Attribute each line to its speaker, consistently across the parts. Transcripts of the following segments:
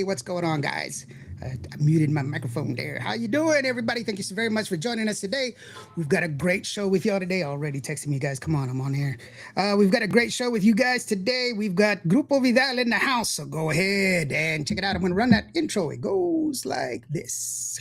Speaker 1: what's going on, guys? I muted my microphone there. How you doing, everybody? Thank you so very much for joining us today. We've got a great show with y'all today. Already texting me, guys. Come on, I'm on here. We've got a great show with you guys today. We've got Grupo Vidal in the house, so go ahead and check it out. I'm going to run that intro. It goes like this.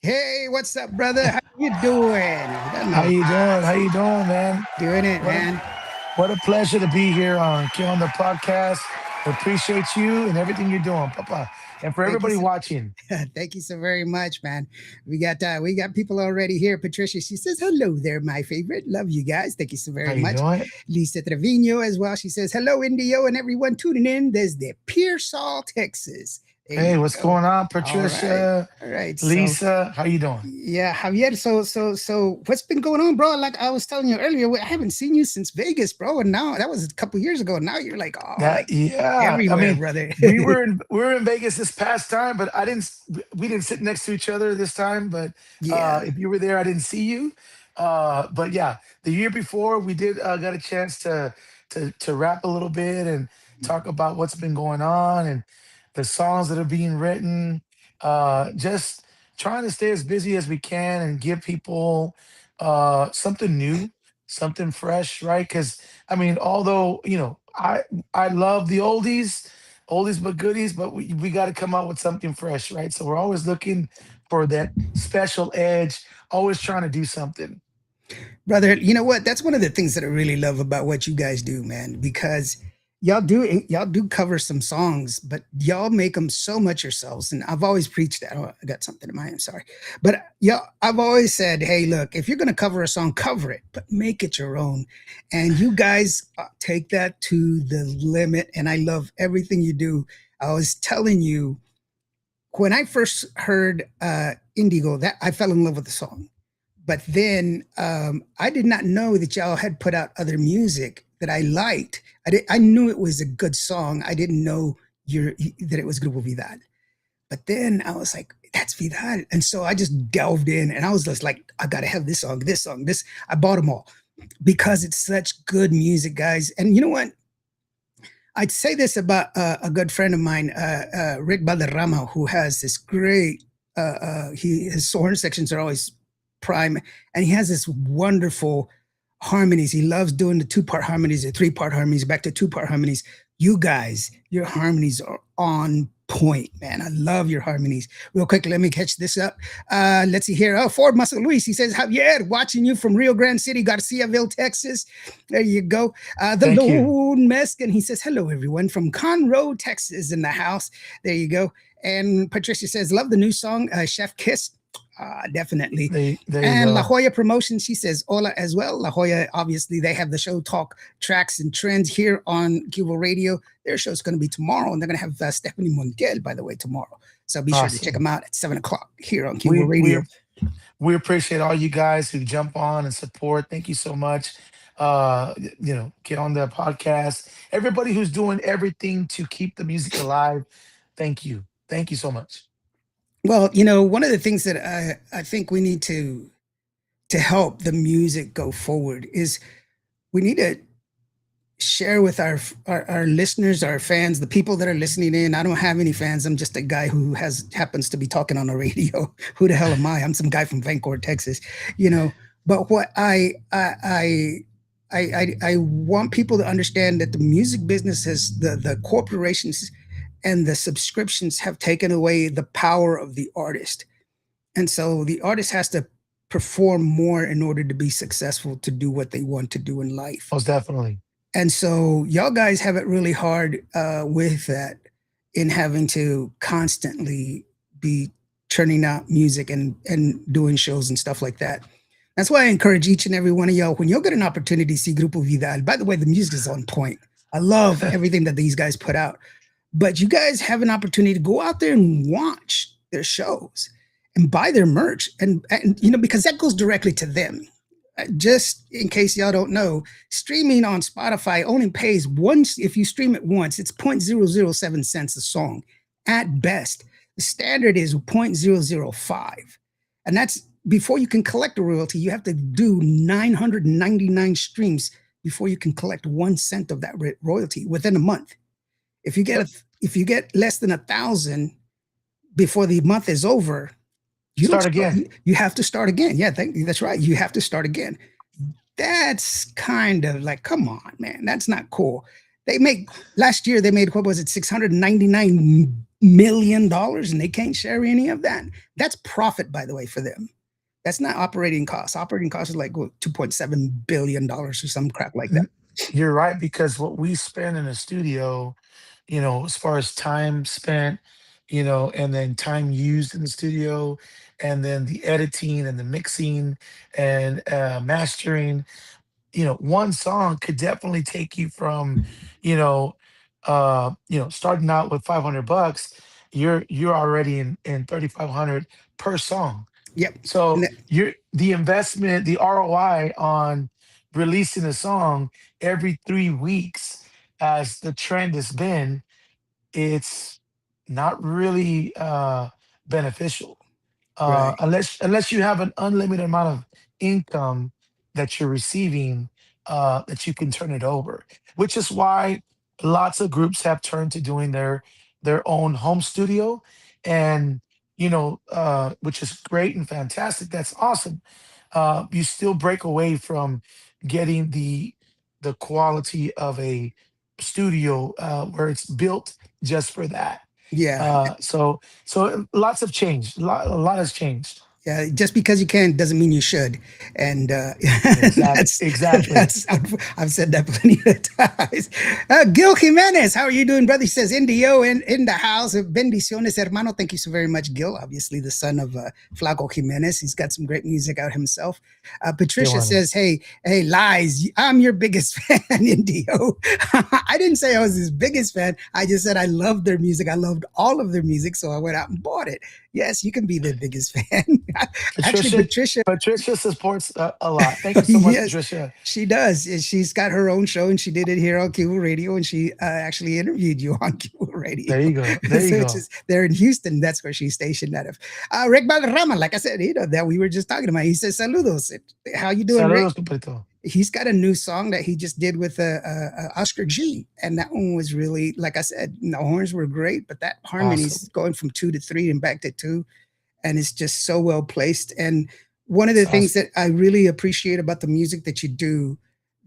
Speaker 1: Hey, what's up, brother? How you doing?
Speaker 2: How you doing? How you doing, man?
Speaker 1: Doing it,
Speaker 2: What a,
Speaker 1: man.
Speaker 2: what a pleasure to be here on Onda podcast. Appreciate you and everything you're doing, Papa. And for
Speaker 1: Thank you
Speaker 2: everybody
Speaker 1: so
Speaker 2: watching,
Speaker 1: Thank you so very much, man. We got people already here. Patricia, she says hello there, my favorite. Love you guys. Thank you so
Speaker 2: how
Speaker 1: very
Speaker 2: you
Speaker 1: much.
Speaker 2: doing?
Speaker 1: Lisa Trevino as well. She says hello, Indio, and everyone tuning in. There's the Pearsall, Texas. There
Speaker 2: Hey,
Speaker 1: you
Speaker 2: what's
Speaker 1: go.
Speaker 2: going on,
Speaker 1: All right,
Speaker 2: Patricia,
Speaker 1: all right. So
Speaker 2: Lisa? How you doing?
Speaker 1: yeah, Javier. So what's been going on, bro? Like I was telling you earlier, I haven't seen you since Vegas, bro. And now that was a couple years ago. Now you're like, oh,
Speaker 2: Yeah,
Speaker 1: like
Speaker 2: yeah. I
Speaker 1: everywhere,
Speaker 2: mean,
Speaker 1: brother.
Speaker 2: we were in Vegas this past time, but we didn't sit next to each other this time. But
Speaker 1: Yeah.
Speaker 2: if you were there, I didn't see you. But yeah, the year before we did got a chance to rap a little bit and talk about what's been going on and the songs that are being written. Just trying to stay as busy as we can and give people something new, something fresh, right? Because I mean, although I love the oldies but goodies, but we got to come out with something fresh, right? So we're always looking for that special edge, always trying to do something.
Speaker 1: Brother, you know what? That's one of the things that I really love about what you guys do, man, because y'all do cover some songs, but y'all make them so much yourselves. And I've always preached that. Oh, I got something in my hand, sorry. But y'all, I've always said, hey, look, if you're gonna cover a song, cover it, but make it your own. And you guys take that to the limit. And I love everything you do. I was telling you when I first heard Indigo, that I fell in love with the song. But then I did not know that y'all had put out other music that I liked. I knew it was a good song. I didn't know that it was Grupo Vidal. But then I was like, that's Vidal. And so I just delved in and I was just like, I got to have this song, this song, this. I bought them all because it's such good music, guys. And you know what? I'd say this about a good friend of mine, Rick Valderrama, who has this great, his horn sections are always prime, and he has this wonderful harmonies. He loves doing the two-part harmonies, the three-part harmonies, back to two-part harmonies. You guys, your harmonies are on point, man. I love your harmonies. Real quick, let me catch this up. Let's see here. Oh, Ford Muscle Luis, he says, Javier, watching you from Rio Grande City, Garciaville, Texas. There you go. The
Speaker 2: Thank you.
Speaker 1: Lone Meskin, he says, hello, everyone from Conroe, Texas, in the house. There you go. And Patricia says, love the new song, Chef Kiss. Definitely.
Speaker 2: There you
Speaker 1: And La
Speaker 2: go.
Speaker 1: Jolla Promotion, she says, hola as well. La Jolla, obviously, they have the show Talk Tracks and Trends here on Cuba Radio. Their show's going to be tomorrow, and they're going to have Stephanie Montiel, by the way, tomorrow. So be sure to check
Speaker 2: Awesome.
Speaker 1: them out at 7 o'clock here on Cuba
Speaker 2: We we
Speaker 1: Radio.
Speaker 2: we appreciate all you guys who jump on and support. Thank you so much. Get on the podcast. Everybody who's doing everything to keep the music alive. Thank you. Thank you so much.
Speaker 1: Well, one of the things that I think we need to help the music go forward is we need to share with our listeners, our fans, the people that are listening in. I don't have any fans. I'm just a guy who happens to be talking on the radio. Who the hell am I? I'm some guy from Vancouver, Texas. You know, but what I want people to understand that the music business has the corporations and the subscriptions have taken away the power of the artist. And so the artist has to perform more in order to be successful to do what they want to do in life.
Speaker 2: Most definitely.
Speaker 1: And so y'all guys have it really hard with that in having to constantly be churning out music and doing shows and stuff like that. That's why I encourage each and every one of y'all, when you'll get an opportunity to see Grupo Vidal, by the way, the music is on point. I love everything that these guys put out. But you guys have an opportunity to go out there and watch their shows and buy their merch, and you know, because that goes directly to them. Just in case y'all don't know, streaming on Spotify only pays once. If you stream it once, it's 0.007 cents a song at best. The standard is 0.005, and that's before you can collect a royalty. You have to do 999 streams before you can collect 1 cent of that royalty within a month. If you get
Speaker 2: Yep.
Speaker 1: a, if you get less than 1,000 before the month is over, you don't
Speaker 2: Start
Speaker 1: start,
Speaker 2: again.
Speaker 1: you have to start again. Yeah, that's right. You have to start again. That's kind of like, come on, man, that's not cool. They make Last year they made, what was it, $699 million, and they can't share any of that. That's profit, by the way, for them. That's not operating costs. Operating costs is like, what, $2.7 billion or some crap like that.
Speaker 2: You're right, because what we spend in a studio, as far as time spent, and then time used in the studio, and then the editing and the mixing and mastering, one song could definitely take you from, starting out with 500 bucks, you're already in 3,500 per song.
Speaker 1: Yep. And
Speaker 2: So
Speaker 1: that,
Speaker 2: the investment, the ROI on releasing a song every 3 weeks, as the trend has been, it's not really beneficial,
Speaker 1: right.
Speaker 2: unless you have an unlimited amount of income that you're receiving, that you can turn it over. Which is why lots of groups have turned to doing their own home studio, and which is great and fantastic. That's awesome. You still break away from getting the quality of a studio, where it's built just for that.
Speaker 1: Yeah.
Speaker 2: So lots have changed. A lot has changed.
Speaker 1: Yeah, just because you can doesn't mean you should, and that's
Speaker 2: Exactly.
Speaker 1: that's I've said that plenty of times. Gil Jimenez, how are you doing, brother? He says Indio in the house. Bendiciones, hermano. Thank you so very much, Gil. Obviously, the son of Flaco Jimenez. He's got some great music out himself.
Speaker 2: Qué
Speaker 1: Patricia
Speaker 2: bueno.
Speaker 1: says, hey, lies. I'm your biggest fan, Indio. I didn't say I was his biggest fan. I just said I loved their music. I loved all of their music, so I went out and bought it. Yes, you can be the biggest fan. Actually,
Speaker 2: Patricia,
Speaker 1: Patricia,
Speaker 2: Patricia supports a lot. Thank you so much,
Speaker 1: yes,
Speaker 2: Patricia.
Speaker 1: she does. She's got her own show, and she did it here on Cuba Radio, and she actually interviewed you on Cuba Radio.
Speaker 2: There you go. There you
Speaker 1: So it's
Speaker 2: go.
Speaker 1: just there in Houston. That's where she's stationed out of. Rick Valderrama, like I said, that we were just talking about. He says, "Saludos. How you doing, Rick?"
Speaker 2: Saludos, compadrito.
Speaker 1: He's got a new song that he just did with Oscar G, and that one was really, like I said, the horns were great, but that harmony's
Speaker 2: Awesome.
Speaker 1: going from 2 to 3 and back to 2, and it's just so well placed. And one of the
Speaker 2: It's
Speaker 1: things
Speaker 2: awesome.
Speaker 1: that I really appreciate about the music that you do,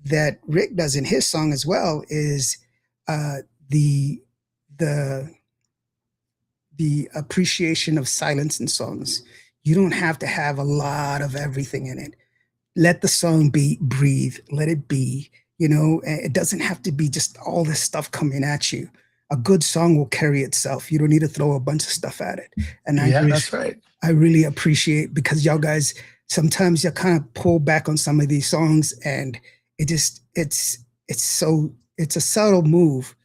Speaker 1: that Rick does in his song as well, is uh, the the the appreciation of silence in songs. You don't have to have a lot of everything in it. Let the song be, breathe, let it be. It doesn't have to be just all this stuff coming at you. A good song will carry itself. You don't need to throw a bunch of stuff at it. And I
Speaker 2: Yeah,
Speaker 1: really,
Speaker 2: that's right.
Speaker 1: I really appreciate, because y'all guys sometimes you kind of pull back on some of these songs, and it's a subtle move,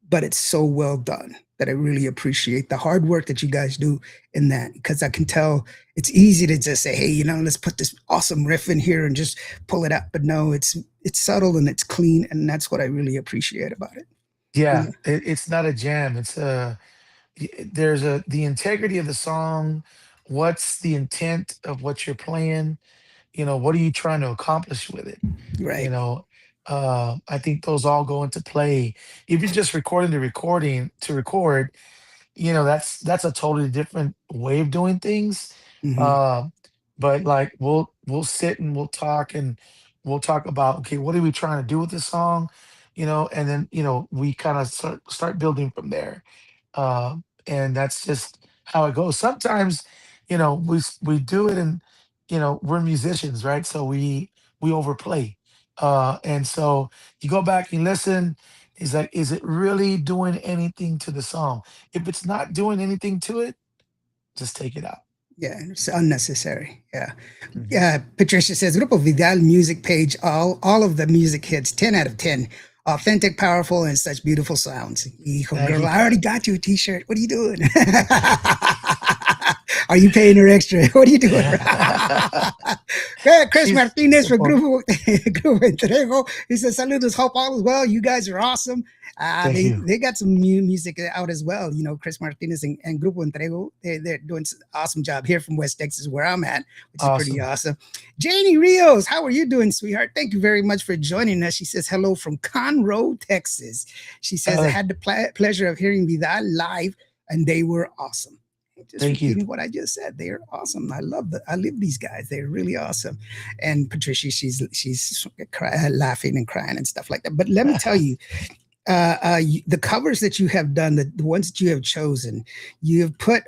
Speaker 1: but it's so well done that I really appreciate the hard work that you guys do in that, because I can tell it's easy to just say, hey, let's put this awesome riff in here and just pull it out. But no, it's subtle and it's clean, and that's what I really appreciate about it.
Speaker 2: Yeah,
Speaker 1: Yeah,
Speaker 2: it's not a jam. There's the integrity of the song. What's the intent of what you're playing? What are you trying to accomplish with it? you
Speaker 1: right.
Speaker 2: know I think those all go into play. Even just recording the recording to record, that's a totally different way of doing things.
Speaker 1: Hmm.
Speaker 2: uh but like we'll sit and we'll talk about, okay, what are we trying to do with this song, and then we kind of start building from there. And that's just how it goes. Sometimes we do it, and we're musicians, right? So we overplay, and so you go back and listen. Is like, is it really doing anything to the song? If it's not doing anything to it, just take it out.
Speaker 1: Yeah, it's unnecessary. Yeah.
Speaker 2: Mhm.
Speaker 1: Yeah, Patricia says Grupo Vidal music page, all of the music hits, 10 out of 10. Authentic, powerful, and such beautiful sounds. Hijo,
Speaker 2: Thank
Speaker 1: girl,
Speaker 2: you.
Speaker 1: I already got you a t-shirt. What are you doing? Are you paying her extra? What are you doing? Chris
Speaker 2: She's
Speaker 1: Martinez for
Speaker 2: important.
Speaker 1: Grupo Entrego. He says, saludos, hope all is well. You guys are awesome.
Speaker 2: Thank you.
Speaker 1: They got some new music out as well. You know, Chris Martinez and Grupo Entrego, they're doing an awesome job here from West Texas, where I'm at, which is pretty
Speaker 2: Awesome.
Speaker 1: awesome. Janie Rios, how are you doing, sweetheart? Thank you very much for joining us. She says, hello from Conroe, Texas. She says, I
Speaker 2: Uh,
Speaker 1: had the pleasure of hearing Vidal live, and they were awesome. Just
Speaker 2: Thank you.
Speaker 1: repeating what I just said. They are awesome. I love these guys. They're really awesome. And Patricia, she's laughing and crying and stuff like that. But let me tell you, the covers that you have done, the ones that you have chosen, you have put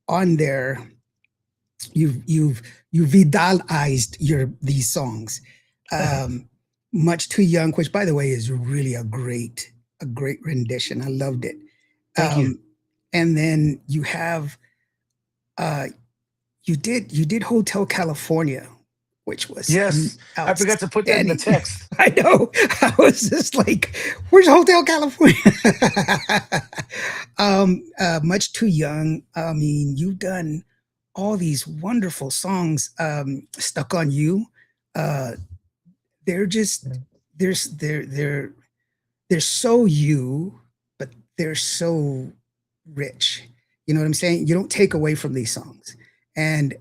Speaker 1: on there. You've Vidalized your these songs. Um, Much Too Young, which by the way is really a great rendition. I loved it.
Speaker 2: Thank you.
Speaker 1: Um, and then you have uh, you did Hotel California, which was
Speaker 2: Yes, I forgot to put that in the
Speaker 1: outstanding.
Speaker 2: text.
Speaker 1: I know. I was just like, "Where's Hotel California?" Much Too Young. I mean, you've done all these wonderful songs. Stuck on You. Uh, they're just
Speaker 2: Yeah.
Speaker 1: there's they're so you, but they're so rich. You know what I'm saying? You don't take away from these songs. And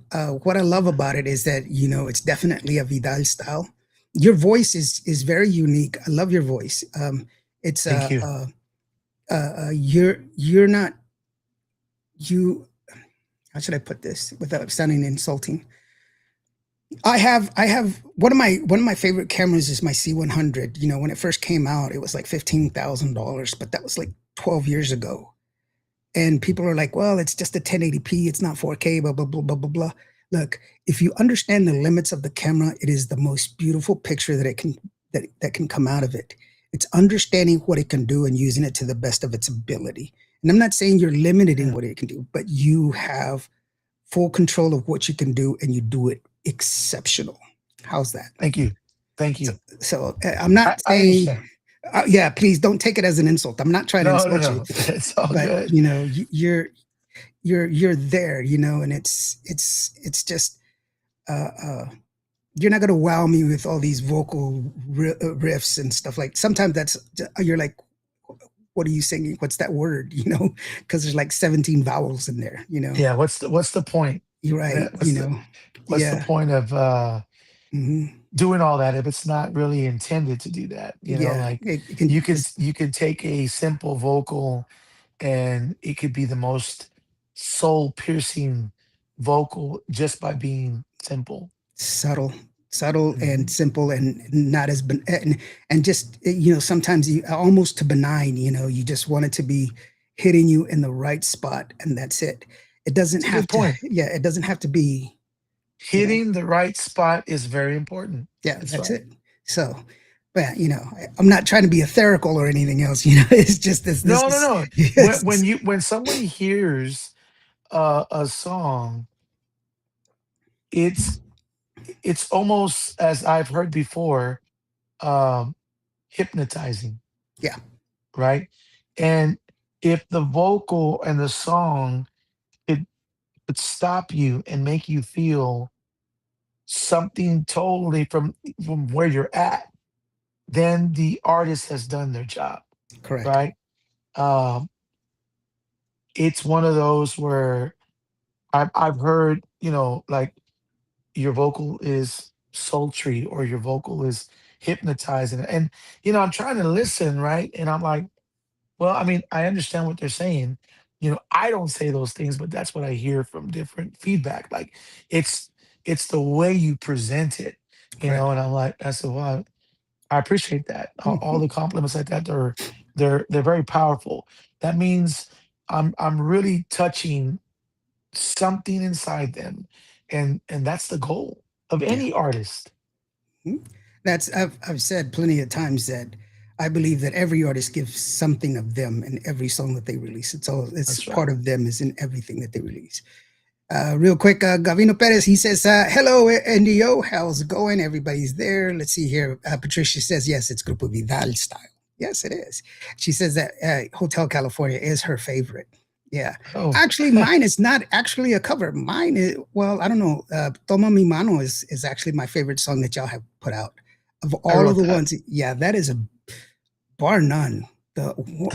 Speaker 1: what I love about it is that it's definitely a Vidal style. Your voice is very unique. I love your voice. It's
Speaker 2: Thank you.
Speaker 1: you're not you. How should I put this without sounding insulting? I have one of my favorite cameras is my C100. You know, when it first came out, it was like $15,000, but that was like 12 years ago. And people are like, well, it's just a 1080p, it's not 4K, blah blah blah blah blah blah. Look, if you understand the limits of the camera, it is the most beautiful picture that can come out of it. It's understanding what it can do and using it to the best of its ability. And I'm not saying you're limited in
Speaker 2: Yeah.
Speaker 1: what it can do, but you have full control of what you can do, and you do it exceptional. How's that?
Speaker 2: Thank you. Thank
Speaker 1: So,
Speaker 2: you.
Speaker 1: I'm not
Speaker 2: I
Speaker 1: saying,
Speaker 2: understand.
Speaker 1: yeah, please don't take it as an insult. I'm not trying to
Speaker 2: No, no,
Speaker 1: insult you,
Speaker 2: no. It's all
Speaker 1: but
Speaker 2: good.
Speaker 1: you're there, and it's just uh, uh, you're not gonna wow me with all these vocal riffs and stuff. Like sometimes you're like, what are you singing? What's that word? Because there's like 17 vowels in there.
Speaker 2: Yeah. What's the point?
Speaker 1: You're
Speaker 2: Yeah,
Speaker 1: right.
Speaker 2: what's the
Speaker 1: Yeah.
Speaker 2: point of
Speaker 1: Hmm.
Speaker 2: doing all that if it's not really intended to do that?
Speaker 1: Yeah.
Speaker 2: Like
Speaker 1: It can just
Speaker 2: you can take a simple vocal and it could be the most soul piercing vocal just by being simple.
Speaker 1: subtle, subtle and
Speaker 2: Mhm.
Speaker 1: simple, and not as and just sometimes you almost to benign. You just want it to be hitting you in the right spot, and that's it. It doesn't
Speaker 2: It's a good
Speaker 1: have to.
Speaker 2: point.
Speaker 1: Yeah, it doesn't have to be. You know.
Speaker 2: Hitting the right spot is very important.
Speaker 1: Yeah,
Speaker 2: That's
Speaker 1: that's
Speaker 2: right.
Speaker 1: it. So, but I'm not trying to be etherical or anything else. It's just this. This
Speaker 2: No, no,
Speaker 1: is
Speaker 2: no.
Speaker 1: yes,
Speaker 2: When somebody hears a song, it's it's almost as I've heard before, um, hypnotizing,
Speaker 1: yeah,
Speaker 2: right? And if the vocal and the song could stop you and make you feel something totally from where you're at, then the artist has done their job,
Speaker 1: correct.
Speaker 2: right? Um, it's one of those where I've heard, like your vocal is sultry or your vocal is hypnotizing. And I'm trying to listen, right? And I'm like, well, I mean, I understand what they're saying. I don't say those things, but that's what I hear from different feedback. Like it's it's the way you present it,
Speaker 1: Correct.
Speaker 2: and I'm like, I said, well, I appreciate that. All
Speaker 1: Mhm.
Speaker 2: the compliments like that they're very powerful. That means I'm really touching something inside them. And that's the goal of
Speaker 1: Yeah.
Speaker 2: any artist.
Speaker 1: Mhm. I've said plenty of times that I believe that every artist gives something of them in every song that they release. It's
Speaker 2: That's
Speaker 1: part
Speaker 2: right.
Speaker 1: of them is in everything that they release. Real quick, Gavino Perez, he says, hello, NDO. How's it going? Everybody's there. Let's see here. Patricia says, yes, it's Grupo Vidal style. Yes, it is. She says that Hotel California is her favorite. Yeah.
Speaker 2: Oh,
Speaker 1: Actually, mine is not actually a cover. Mine is, well, I don't know. Toma Mi Mano is actually my favorite song that y'all have put out. Of
Speaker 2: I
Speaker 1: all of
Speaker 2: wrote
Speaker 1: the
Speaker 2: that.
Speaker 1: ones, yeah, that is a bar none. The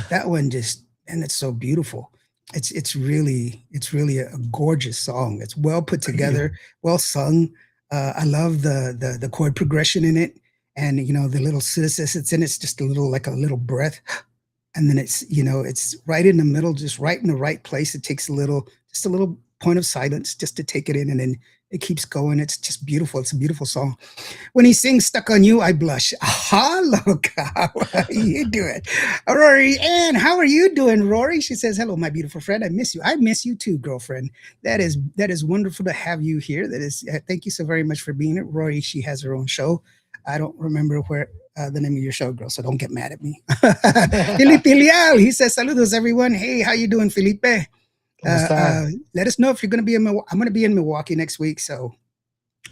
Speaker 1: that one just, and it's so beautiful. It's really a gorgeous song. It's well put
Speaker 2: Thank you.
Speaker 1: together, well sung. I love the chord progression in it, and the little citizens it's in. It's just a little like a little breath, and then it's right in the middle, just right in the right place. It takes just a little point of silence just to take it in, and then it keeps going. It's just beautiful. It's a beautiful song. When he sings "Stuck on You," I blush. Hello, how are you doing, Rory? And how are you doing, Rory? She says, "Hello, my beautiful friend. I miss you. I miss you too, girlfriend. That is wonderful to have you here. That is. Thank you so very much for being here, Rory. She has her own show. I don't remember where the name of your show, girl. So don't get mad at me. Felipe Leal. He says, "Saludos, everyone. Hey, how you doing, Felipe?
Speaker 2: ¿Cómo está?
Speaker 1: Let us know if you're going to be in. I'm going to be in Milwaukee next week, so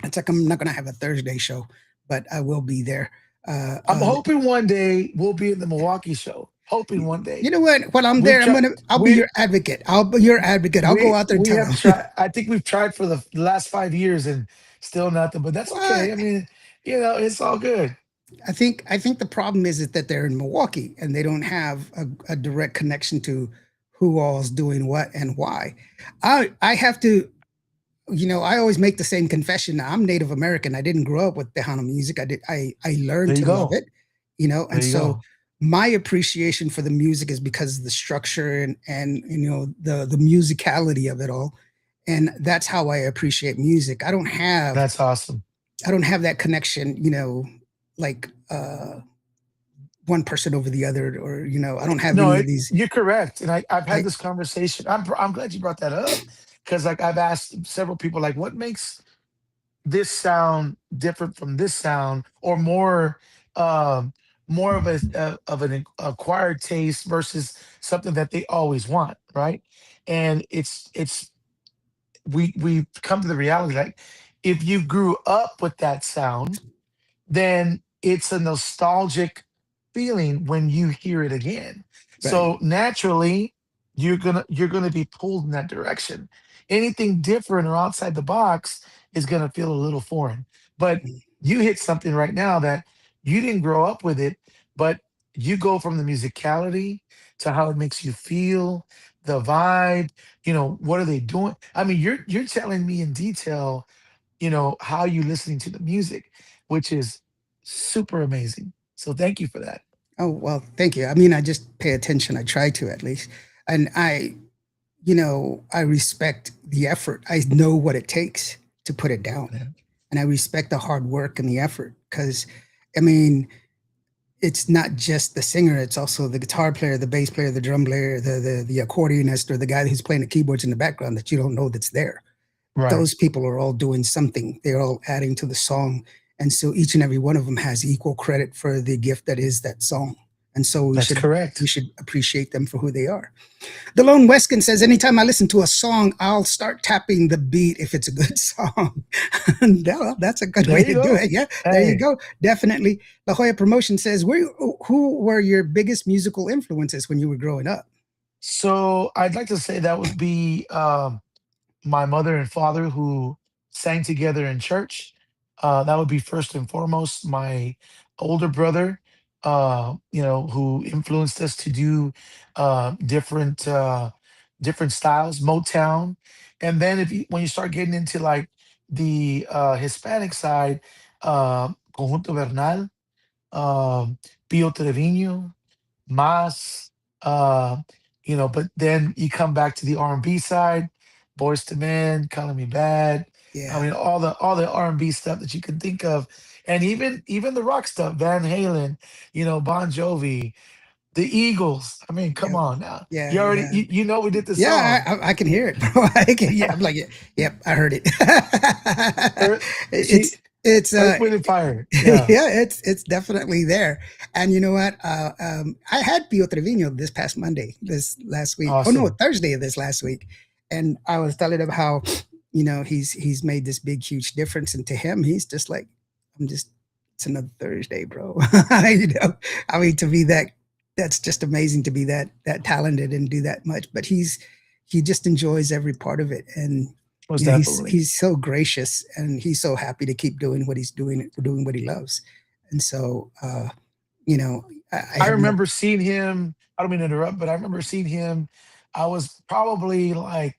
Speaker 1: it's like I'm not going to have a Thursday show, but I will be there. Uh,
Speaker 2: I'm
Speaker 1: uh,
Speaker 2: hoping one day we'll be in the Milwaukee show. Hoping one day.
Speaker 1: you know what? While I'm
Speaker 2: We've
Speaker 1: there,
Speaker 2: tried.
Speaker 1: I'll be
Speaker 2: We
Speaker 1: your advocate. I'll be your advocate. I'll go out there and
Speaker 2: we
Speaker 1: tell
Speaker 2: have
Speaker 1: them.
Speaker 2: tried. I think we've tried for the last 5 years and still nothing. But that's
Speaker 1: What?
Speaker 2: okay. I mean, it's all good.
Speaker 1: I think the problem is that they're in Milwaukee and they don't have a direct connection to who all's doing what and why. I have to. I always make the same confession. I'm Native American. I didn't grow up with Tejano music. I learned
Speaker 2: There you
Speaker 1: to love
Speaker 2: go.
Speaker 1: it,
Speaker 2: There
Speaker 1: and
Speaker 2: you
Speaker 1: so
Speaker 2: go.
Speaker 1: my appreciation for the music is because of the structure and the musicality of it all. And that's how I appreciate music.
Speaker 2: That's awesome.
Speaker 1: I don't have that connection, like one person over the other, or I don't have
Speaker 2: No,
Speaker 1: any of these.
Speaker 2: you're correct, and I've had
Speaker 1: I
Speaker 2: this conversation. I'm glad you brought that up because like I've asked several people like what makes this sound different from this sound or um more of an acquired taste versus something that they always want, right? And it's we come to the reality like if you grew up with that sound, then it's a nostalgic feeling when you hear it again.
Speaker 1: right.
Speaker 2: So naturally, you're gonna be pulled in that direction. Anything different or outside the box is gonna feel a little foreign. But you hit something right now that you didn't grow up with it, but you go from the musicality to how it makes you feel, the vibe, what are they doing? I mean, you're telling me in detail how you listening to the music, which is super amazing. So thank you for that.
Speaker 1: Oh, well, thank you. I mean, I just pay attention. I try to, at least. And I respect the effort. I know what it takes to put it down.
Speaker 2: Yeah.
Speaker 1: And I respect the hard work and the effort because, I mean, it's not just the singer, it's also the guitar player, the bass player, the drum player, the accordionist, or the guy who's playing the keyboards in the background that you don't know that's there.
Speaker 2: Right.
Speaker 1: Those people are all doing something. They're all adding to the song. And so each and every one of them has equal credit for the gift that is that song. And so we
Speaker 2: That's
Speaker 1: should we
Speaker 2: correct.
Speaker 1: should appreciate them for who they are. The Lone Weskin says, anytime I listen to a song, I'll start tapping the beat if it's a good song. That's a good
Speaker 2: There
Speaker 1: way
Speaker 2: you
Speaker 1: to do
Speaker 2: go.
Speaker 1: it. Yeah, there you
Speaker 2: Hey,
Speaker 1: go. Definitely. La Jolla Promotion says, who were your biggest musical influences when you were growing up?
Speaker 2: so I'd like to say that would be my mother and father who sang together in church. That would be first and foremost. My older brother, who influenced us to do different styles, Motown. And then when you start getting into like the Hispanic side, Conjunto Bernal, Pio Trevino, Mas, uh, but then you come back to the R&B side, Boys to Men, Calling Me Bad. I
Speaker 1: Yeah,
Speaker 2: mean, all the R&B stuff that you can think of, and even the rock stuff, Van Halen, Bon Jovi, the Eagles. I mean, come
Speaker 1: yeah,
Speaker 2: on now.
Speaker 1: yeah,
Speaker 2: You already
Speaker 1: yeah.
Speaker 2: we did the
Speaker 1: Yeah,
Speaker 2: song.
Speaker 1: I can hear it, bro. Yeah, I'm like, yeah, yep, I heard it.
Speaker 2: Earth, see,
Speaker 1: It's
Speaker 2: Earth, Wind, and Fire. Yeah,
Speaker 1: yeah, it's definitely there. And you know what? I had Pio Trevino this past Monday, this last week. Oh no,
Speaker 2: awesome.
Speaker 1: Thursday of this last week, and I was telling him how. he's made this big huge difference, and to him he's just like, I'm just, it's another Thursday, bro. I mean, to be that's just amazing to be that talented and do that much. But he just enjoys every part of it, and
Speaker 2: Most
Speaker 1: he's
Speaker 2: definitely.
Speaker 1: he's so gracious, and he's so happy to keep doing what he's doing what he loves. And so you know I
Speaker 2: I
Speaker 1: have no.
Speaker 2: remember seeing him. I don't mean to interrupt, but I remember seeing him. I was probably like,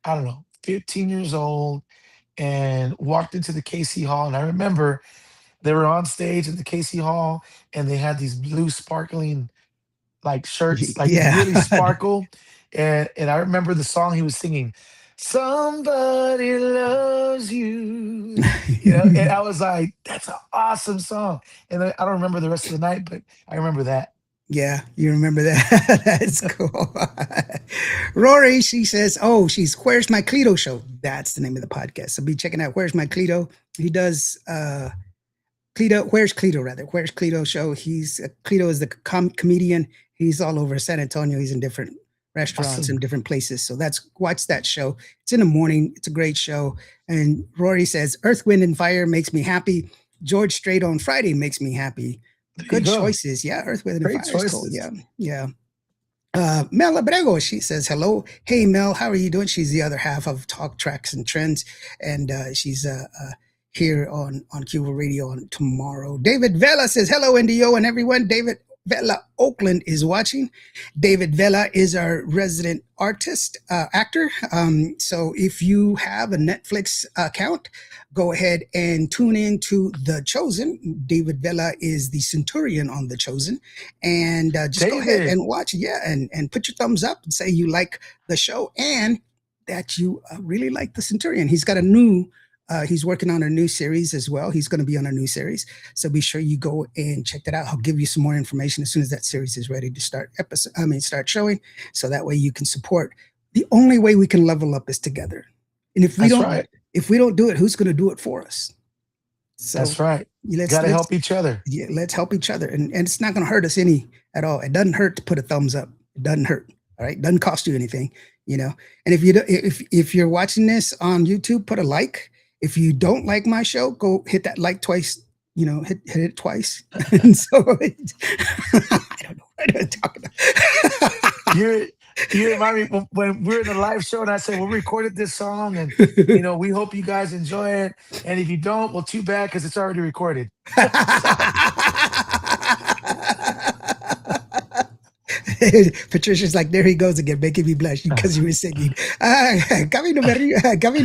Speaker 2: I don't know, 15 years old, and walked into the KC Hall. And I remember they were on stage at the KC Hall, and they had these blue sparkling like shirts, like
Speaker 1: Yeah.
Speaker 2: really sparkle. And I remember the song he was singing, "Somebody Loves You." And I was like, that's an awesome song. And I don't remember the rest of the night, but I remember that.
Speaker 1: Yeah, you remember that? That's cool. Rory, she says, "Oh, she's Where's My Clito Show." That's the name of the podcast. So be checking out Where's My Clito. He does Clito, Where's Clito rather? Where's Clito Show. Clito is the comedian. He's all over San Antonio. He's in different restaurants and
Speaker 2: Awesome.
Speaker 1: different places. So watch that show. It's in the morning. It's a great show. And Rory says, "Earth, Wind, and Fire makes me happy. George Strait on Friday makes me happy."
Speaker 2: There you
Speaker 1: Good
Speaker 2: go.
Speaker 1: choices. Yeah, Earth, Wind, and
Speaker 2: Great
Speaker 1: Fire is cool.
Speaker 2: choices.
Speaker 1: Yeah, yeah. Mel Abrego, she says, "Hello. Hey, Mel, how are you doing?" She's the other half of Talk Tracks and Trends, and she's here on Cuba Radio on tomorrow. David Vela says, "Hello, NDO and everyone." David Vela, Oakland, is watching. David Vela is our resident artist, actor. So if you have a Netflix account, go ahead and tune in to The Chosen. David Vela is the Centurion on The Chosen, and just go ahead
Speaker 2: David,
Speaker 1: and watch. Yeah, and put your thumbs up and say you like the show and that you really like the Centurion. He's working on a new series as well. He's going to be on a new series, so be sure you go and check that out. I'll give you some more information as soon as that series is ready to start showing, so that way you can support. The only way we can level up is together, and
Speaker 2: that's right.
Speaker 1: if we don't do it, who's going to do it for us? So
Speaker 2: That's right.
Speaker 1: let's
Speaker 2: Got to
Speaker 1: let's
Speaker 2: help each other.
Speaker 1: yeah, let's help each other, and it's not going to hurt us any at all. It doesn't hurt to put a thumbs up. It doesn't hurt. All right, it doesn't cost you anything, you know. And if you're watching this on YouTube, put a like. If you don't like my show, go hit that like twice. Hit it twice. And so I don't know what I'm talking
Speaker 2: You you remind me when we're in a live show and I say, we recorded this song, and
Speaker 1: about.
Speaker 2: we hope you guys enjoy it. And if you don't, well, too bad, because it's already recorded. So
Speaker 1: Patricia's like, there he goes again, making me blush because you were singing. Gavino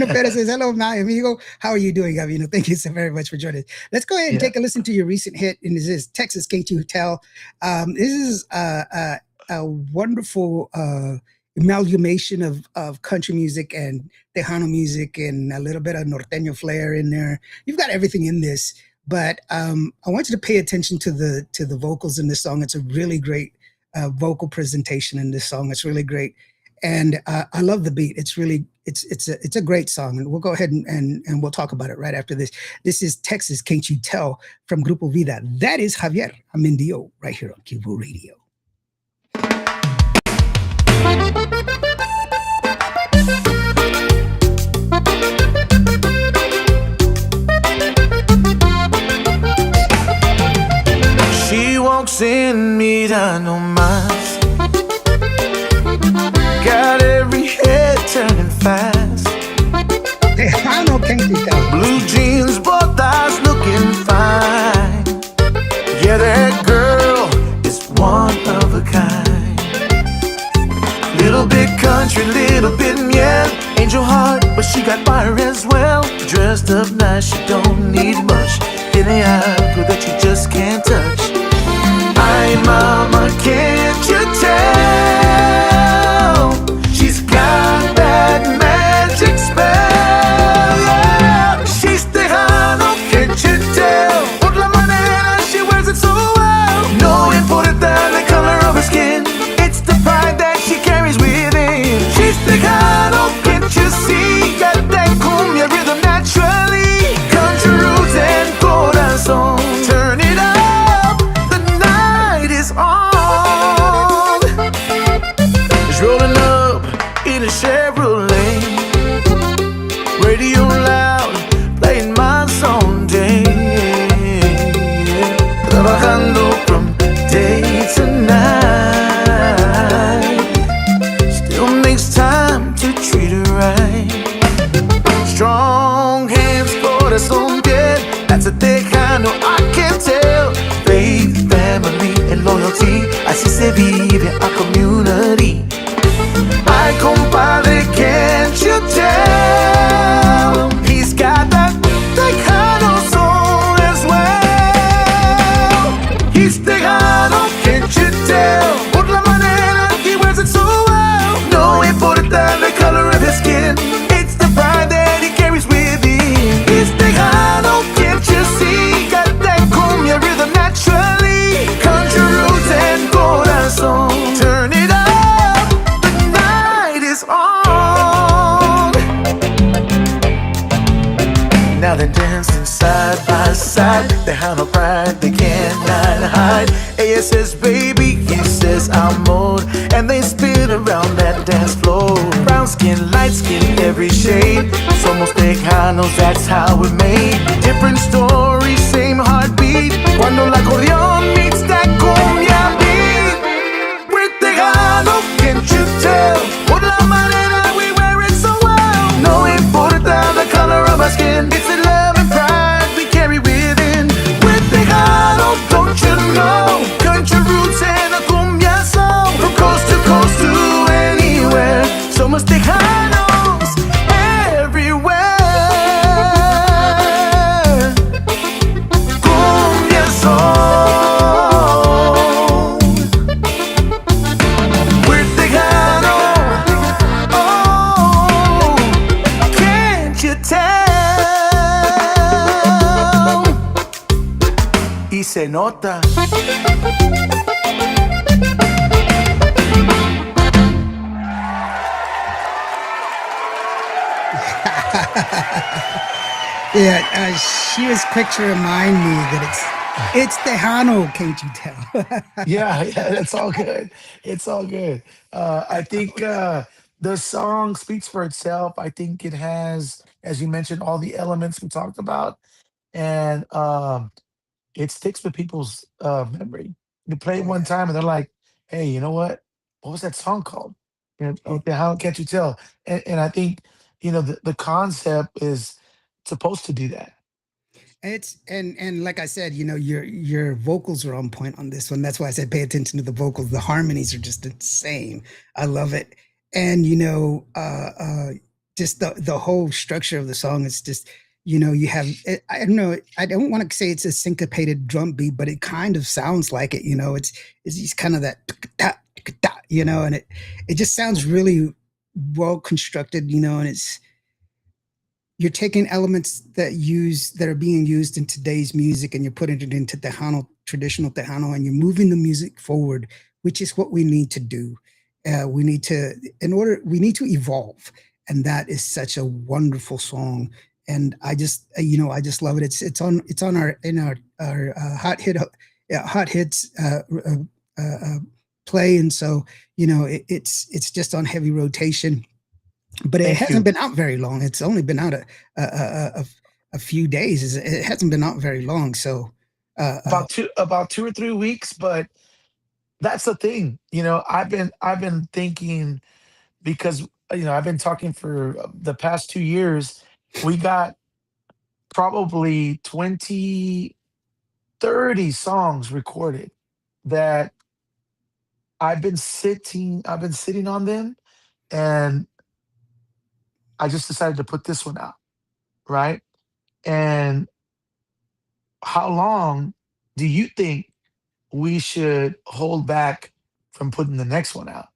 Speaker 1: Perez says, "Hello, my amigo. How are you doing, Gavino? Thank you so very much for joining us. Let's go ahead and
Speaker 2: yeah,
Speaker 1: take a listen to your recent hit, and this is Texas Can't You Tell. This is a wonderful amalgamation of country music and Tejano music and a little bit of norteño flair in there. You've got everything in this, but I want you to pay attention to the vocals in this song. It's a really great vocal presentation in this song. It's really great, and I love the beat. It's a great song, and we'll go ahead and we'll talk about it right after this. This is Texas Can't You Tell from Grupo Vida. That is Javier Amendio right here on Cuba Radio.
Speaker 3: She walks in, mira no más. Got every head turning fast.
Speaker 1: Tejano Can't You Tell.
Speaker 3: Blue jeans, botas, looking fine. Yeah, that girl is one of a kind. Little bit country, little bit miel. Angel heart, but she got fire as well. Dressed up nice, she don't need much. Any algo that you just can't touch. Ay, mama, can't you tell? She's got that magic spell, yeah. She's Tejano, can't you tell? Por la manera she wears it so well. No importa the color of her skin, it's the pride that she carries within. She's Tejano, can't you see? Got that cumbia rhythm naturally. Country roots and cannot hide. Ella says baby, he says amor, and they spin around that dance floor. Brown skin, light skin, every shade. Somos tejanos, that's how we're made. Different stories, same heartbeat. Cuando el acordeón meets that cumbia beat. We're tejanos, can't you tell? Por la manera we wear it so well. No importa the color of our skin, it's the love and pride we carry within. We're tejanos, don't you know? Country roots and a cumbia song. From coast to coast to anywhere. Somos tejanos everywhere. Cumbia song. We're tejanos. Oh, can't you tell? Y se nota.
Speaker 1: Yeah, she was quick to remind me that it's Tejano, can't you tell?
Speaker 2: Yeah, yeah, it's all good. It's all good. I think the song speaks for itself. I think it has, as you mentioned, all the elements we talked about, and it sticks with people's memory. You play it
Speaker 1: Oh
Speaker 2: one
Speaker 1: yeah.
Speaker 2: time, and they're like, "Hey, you know what? What was that song called?" You know,
Speaker 1: Oh,
Speaker 2: how can't you tell? And I think the concept is supposed to do that.
Speaker 1: it's and like I said, your vocals are on point on this one. That's why I said pay attention to the vocals. The harmonies are just insane. I love it. And just the whole structure of the song is just, you have I don't know, I don't want to say it's a syncopated drum beat, but it kind of sounds like it, it's just kind of that and it just sounds really well constructed, and you're taking elements that are being used in today's music and you're putting it into Tejano, traditional Tejano, and you're moving the music forward, which is what we need to do. We need to evolve, and that is such a wonderful song. And I just love it. It's on our hot hits play, and so it's just on heavy rotation, but it
Speaker 2: Thank
Speaker 1: hasn't
Speaker 2: you.
Speaker 1: been out very long. It's only been out a few days. It hasn't been out very long. So, uh, uh,
Speaker 2: About 2 or 3 weeks, but that's the thing. I've been thinking because I've been talking for the past 2 years. We got probably 20, 30 songs recorded that I've been sitting on them, and I just decided to put this one out, right? And how long do you think we should hold back from putting the next one out?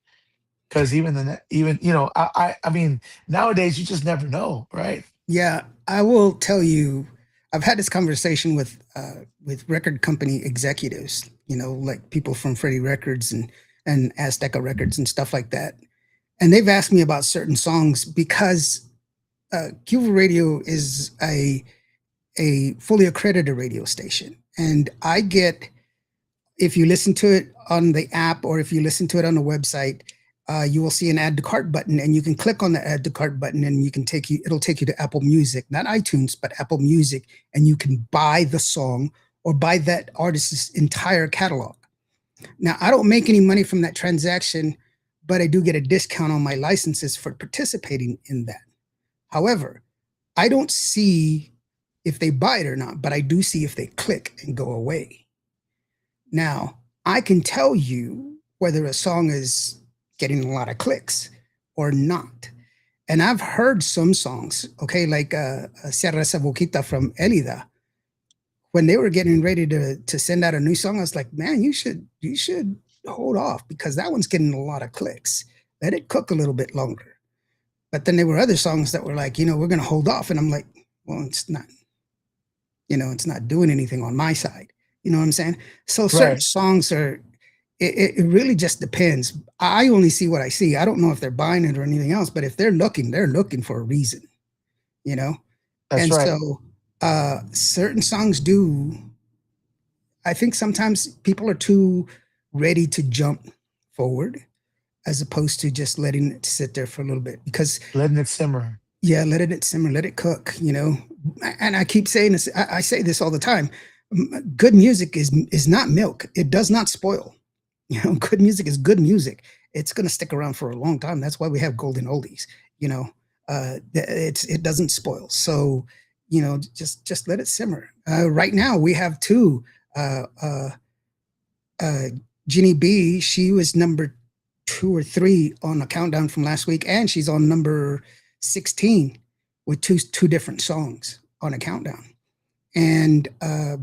Speaker 2: Because even I mean, nowadays you just never know, right?
Speaker 1: yeah, I will tell you, I've had this conversation with record company executives, like people from Freddie Records and Azteca Records and stuff like that, and they've asked me about certain songs because Cuba Radio is a fully accredited radio station, and I get, if you listen to it on the app or if you listen to it on the website, you will see an add to cart button, and you can click on the add to cart button, and it'll take you to Apple Music, not iTunes, but Apple Music, and you can buy the song or buy that artist's entire catalog. Now, I don't make any money from that transaction, but I do get a discount on my licenses for participating in that. However, I don't see if they buy it or not, but I do see if they click and go away. Now, I can tell you whether a song is getting a lot of clicks or not. And I've heard some songs, okay, like Sierra Esa Boquita from Elida. When they were getting ready to send out a new song, I was like, man, you should hold off because that one's getting a lot of clicks. Let it cook a little bit longer. But then there were other songs that were like, we're going to hold off. And I'm like, well, it's not doing anything on my side. You know what I'm saying? So certain
Speaker 2: Right.
Speaker 1: songs it really just depends. I only see what I see. I don't know if they're buying it or anything else, but if they're looking for a reason, you know?
Speaker 2: That's
Speaker 1: And
Speaker 2: right.
Speaker 1: so certain songs do, I think sometimes people are too ready to jump forward as opposed to just letting it sit there for a little bit because
Speaker 2: letting it simmer.
Speaker 1: yeah, let it simmer, let it cook, you know. And I keep saying this, I say this all the time. Good music is not milk. It does not spoil. You know, good music is good music. It's going to stick around for a long time. That's why we have golden oldies. You know, it doesn't spoil. So, you know, just let it simmer. Right now, we have two. Uh, uh, uh, Ginny B, she was number 2 or 3 on a countdown from last week, and she's on number 16 with two different songs on a countdown. And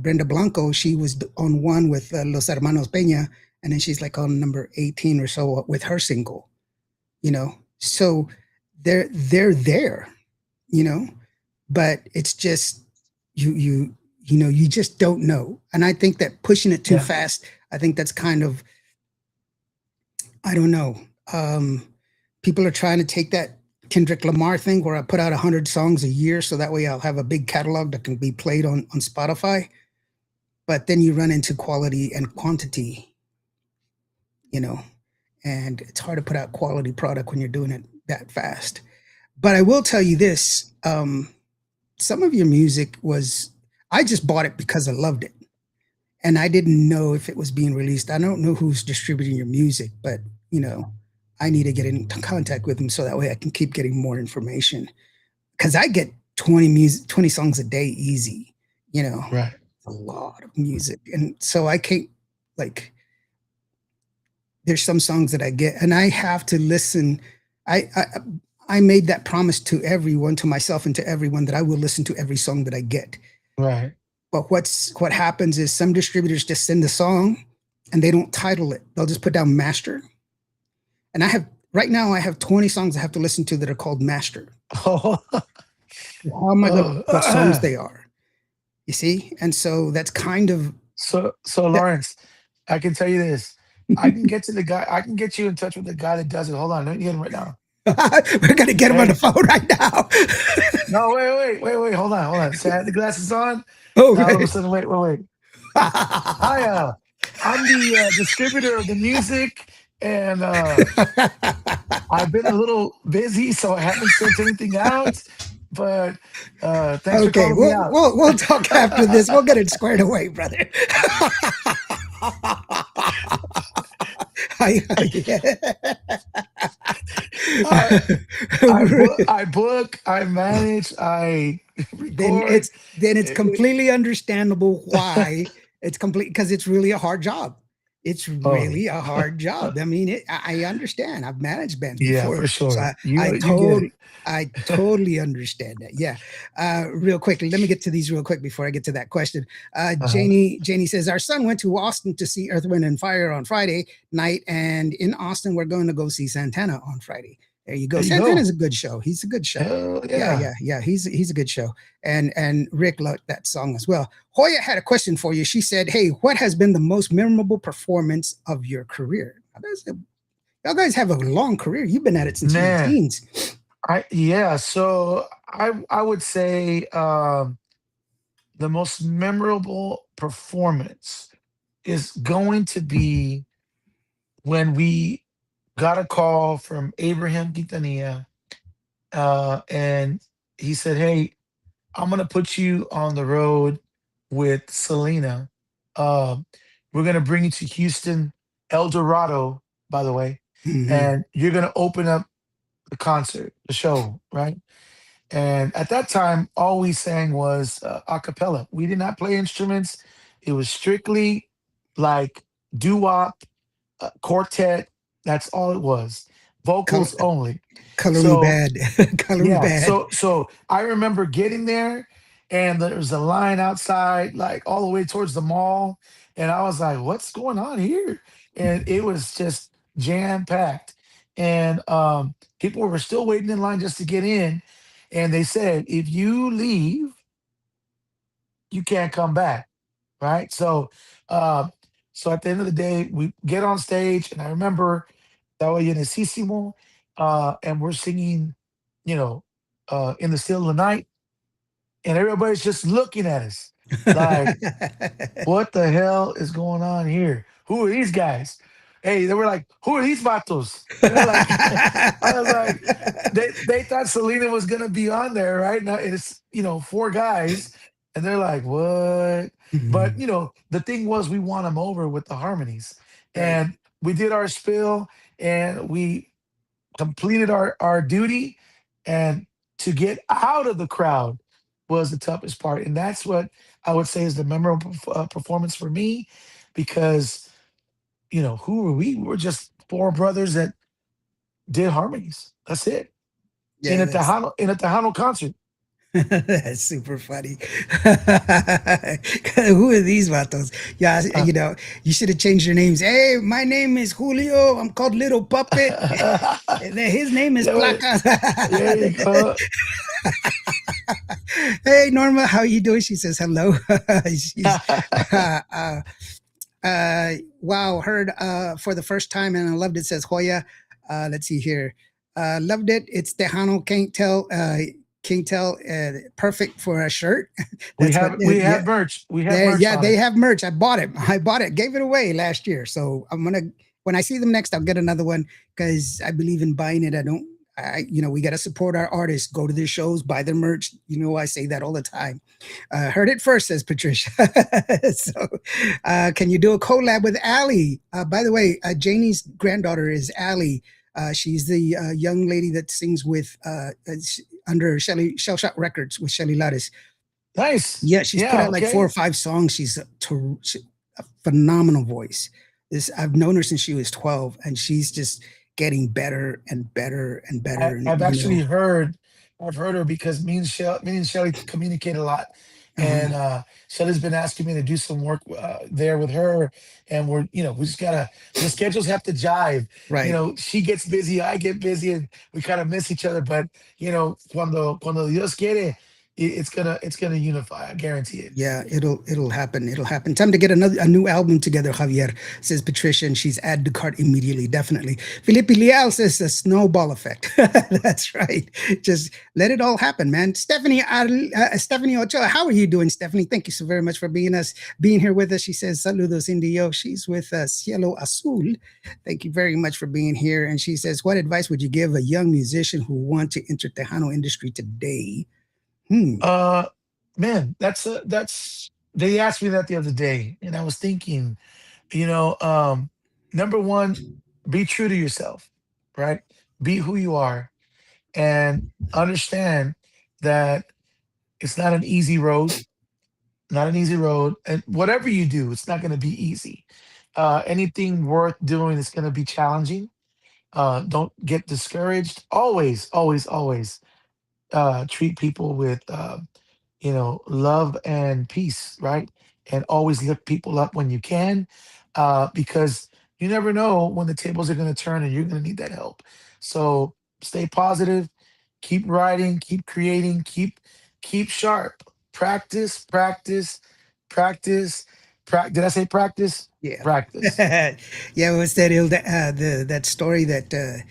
Speaker 1: Brenda Blanco, she was on one with Los Hermanos Peña, and then she's like on number 18 or so with her single. You know, so they're there. You know, but it's just you know you just don't know, and I think that pushing it too
Speaker 2: Yeah.
Speaker 1: fast, I think that's kind of I don't know. Um, People are trying to take that Kendrick Lamar thing where I put out 100 songs a year, so that way I'll have a big catalog that can be played on Spotify. But then you run into quality and quantity, you know, and it's hard to put out quality product when you're doing it that fast. But I will tell you this: some of your music was I just bought it because I loved it, and I didn't know if it was being released. I don't know who's distributing your music, but you know, I need to get in contact with them so that way I can keep getting more information. Because I get 20 songs a day easy. You know,
Speaker 2: Right.
Speaker 1: a lot of music, and so I can't like. There's some songs that I get, and I have to listen. I I, I made that promise to everyone, to myself, and to everyone that I will listen to every song that I get.
Speaker 2: Right.
Speaker 1: But what happens is some distributors just send the song and they don't title it. They'll just put down master. And I have right now I have 20 songs I have to listen to that are called master.
Speaker 2: Oh,
Speaker 1: How am I going to
Speaker 2: oh,
Speaker 1: what songs they are? You see? And so that's kind of
Speaker 2: so
Speaker 1: that
Speaker 2: Lawrence, I can tell you this. I can get to the guy. I can get you in touch with the guy that does it. Hold on, let me get him right now.
Speaker 1: we're going to get them on the
Speaker 2: Hey,
Speaker 1: phone right now.
Speaker 2: no, wait. Hold on. So I had the glasses on. Now all of a
Speaker 1: Okay.
Speaker 2: sudden, wait. Hi, I'm the distributor of the music, and I've been a little busy, so I haven't sent anything out. But thanks for
Speaker 1: Okay,
Speaker 2: calling me out.
Speaker 1: we'll talk after this. We'll get it squared away, brother.
Speaker 2: I I book, I manage, I
Speaker 1: then
Speaker 2: record.
Speaker 1: it's
Speaker 2: Eh, eh,
Speaker 1: completely understandable why it's complete because it's really a hard job. It's
Speaker 2: oh,
Speaker 1: really a hard job. I mean, I understand. I've managed bands
Speaker 2: yeah,
Speaker 1: before,
Speaker 2: for
Speaker 1: so
Speaker 2: sure.
Speaker 1: I
Speaker 2: You get it.
Speaker 1: I totally understand that. Yeah. Real quickly, let me get to these real quick before I get to that question.
Speaker 2: Uh-huh.
Speaker 1: Janie says our son went to Austin to see Earth, Wind, and Fire on Friday night, and in Austin we're going to go see Santana on Friday. There you go.
Speaker 2: There you
Speaker 1: Santana's
Speaker 2: go.
Speaker 1: a good show. He's a good show.
Speaker 2: Hell
Speaker 1: Yeah,
Speaker 2: yeah.
Speaker 1: He's a good show. And Rick loved that song as well. Hoya had a question for you. She said, "Hey, what has been the most memorable performance of your career?" Y'all guys have a long career. You've been at it since you were
Speaker 2: Man,
Speaker 1: teens.
Speaker 2: so I would say the most memorable performance is going to be when we got a call from Abraham Quintanilla, and he said, "Hey, I'm gonna put you on the road with Selena. Uh, we're gonna bring you to Houston, El Dorado, by the way,
Speaker 1: Mhm.
Speaker 2: and you're gonna open up the concert, the show, right?" And at that time, all we sang was a cappella. We did not play instruments. It was strictly like doo wop, quartet. That's all it was,
Speaker 1: Color,
Speaker 2: vocals only.
Speaker 1: color me
Speaker 2: So
Speaker 1: bad. Color me
Speaker 2: yeah,
Speaker 1: bad.
Speaker 2: so I remember getting there, and there was a line outside, like all the way towards the mall, and I was like, "What's going on here?" And it was just jam packed, and people were still waiting in line just to get in, and they said, "If you leave, you can't come back." Right? Uh, so at the end of the day, we get on stage, and I remember estaba llenísimo, and we're singing, you know, in the still of the night, and everybody's just looking at us. Like, what the hell is going on here? Who are these guys? Hey, they were like, who are these vatos? You know, like I was like, they thought Selena was gonna be on there, right? Now it's four guys, and they're like, what? But
Speaker 1: Mhm.
Speaker 2: the thing was, we won them over with the harmonies,
Speaker 1: Right.
Speaker 2: and we did our spill, and we completed our duty, and to get out of the crowd was the toughest part, and that's what I would say is the memorable performance for me, because who were we? We were just four brothers that did harmonies. That's it,
Speaker 1: Yeah, that's
Speaker 2: in a Tejano concert.
Speaker 1: that's super funny. Who are these vatos? Yeah,
Speaker 2: Uh,
Speaker 1: you should have changed your names. Hey, my name is Julio. I'm called Little Puppet. And then his name is
Speaker 2: yeah,
Speaker 1: Placa.
Speaker 2: there you go.
Speaker 1: Hey, Norma, how you doing? She says hello. She's wow, heard for the first time and I loved it, says Hoya. Let's see here. Loved it. It's Tejano, can't tell, perfect for a shirt.
Speaker 2: we
Speaker 1: That's what,
Speaker 2: have we
Speaker 1: yeah.
Speaker 2: have merch. We have
Speaker 1: There,
Speaker 2: merch
Speaker 1: yeah,
Speaker 2: on
Speaker 1: they
Speaker 2: it.
Speaker 1: have merch. I bought it. I bought it. Gave it away last year. So I'm gonna when I see them next, I'll get another one because I believe in buying it. I don't. We got to support our artists. Go to their shows, buy their merch. I say that all the time. Heard it first, says Patricia. So, can you do a collab with Allie? By the way, Janie's granddaughter is Allie. She's the young lady that sings with under Shell Shock Records with Shelly Lares.
Speaker 2: Nice.
Speaker 1: Yeah, she's put
Speaker 2: Yeah.
Speaker 1: out like four or
Speaker 2: Okay.
Speaker 1: five songs. A phenomenal voice. This I've known her since she was 12, and she's just getting better and better and better. And
Speaker 2: I've actually heard, I've heard her because me and Shelly communicate a lot, and
Speaker 1: uh,
Speaker 2: Shelly's been asking me to do some work there with her, and we just gotta, the schedules have to jive.
Speaker 1: right.
Speaker 2: She gets busy, I get busy, and we kind of miss each other. But cuando Dios quiere, it's gonna unify. I guarantee it.
Speaker 1: Yeah, it'll happen. It'll happen. Time to get a new album together, Javier, says Patricia, and she's add to cart immediately, definitely. Felipe Leal says the snowball effect. That's right. Just let it all happen, man. Stephanie Ochoa, how are you doing, Stephanie? Thank you so very much for being here with us. She says, Saludos Indio. She's with Cielo Azul. Thank you very much for being here. And she says, what advice would you give a young musician who want to enter Tejano industry today? Hmm.
Speaker 2: Uh, Man, that's they asked me that the other day, and I was thinking, you know, um, number one, be true to yourself, right? Be who you are, and understand that it's not an easy road, not an easy road, and whatever you do, it's not going to be easy. Anything worth doing is going to be challenging. Don't get discouraged. Always, always, always treat people with love and peace, right? And always lift people up when you can, because you never know when the tables are going to turn and you're going to need that help. So stay positive, keep writing, keep creating, keep sharp. Practice, practice, practice, Did I say practice?
Speaker 1: Yeah.
Speaker 2: Practice.
Speaker 1: Yeah, it was that story that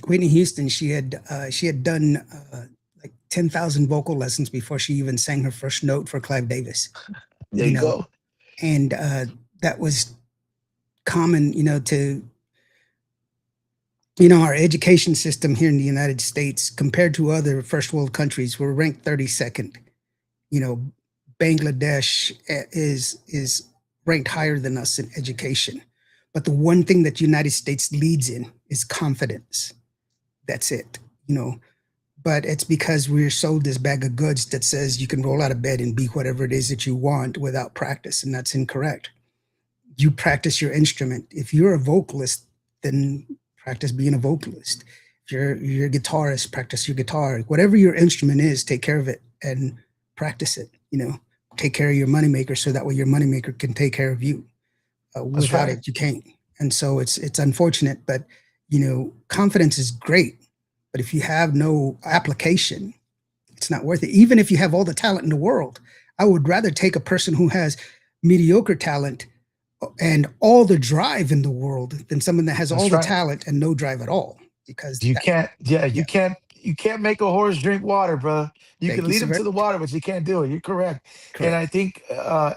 Speaker 1: Whitney Houston, she had done like 10,000 vocal lessons before she even sang her first note for Clive Davis,
Speaker 2: There
Speaker 1: you
Speaker 2: you
Speaker 1: know,
Speaker 2: go.
Speaker 1: and that was common, to our education system here in the United States compared to other first world countries. We're ranked 32nd. You know, Bangladesh is ranked higher than us in education. But the one thing that the United States leads in is confidence. That's it. You know, but it's because we're sold this bag of goods that says you can roll out of bed and be whatever it is that you want without practice, and that's incorrect. You practice your instrument. If you're a vocalist, then practice being a vocalist. If you're a guitarist, practice your guitar. Whatever your instrument is, take care of it and practice it. Take care of your moneymaker so that way your moneymaker can take care of you.
Speaker 2: That's
Speaker 1: Without
Speaker 2: right.
Speaker 1: it, you can't. And so it's unfortunate, but confidence is great. But if you have no application, it's not worth it. Even if you have all the talent in the world, I would rather take a person who has mediocre talent and all the drive in the world than someone that has all
Speaker 2: That's
Speaker 1: the
Speaker 2: right.
Speaker 1: talent and no drive at all. Because
Speaker 2: You
Speaker 1: that,
Speaker 2: can't, yeah,
Speaker 1: yeah,
Speaker 2: you can't. you can't make a horse drink water, bro. You can
Speaker 1: Thank you
Speaker 2: lead
Speaker 1: so
Speaker 2: him to
Speaker 1: very
Speaker 2: the water, but you can't do it. You're correct. And
Speaker 1: correct.
Speaker 2: I think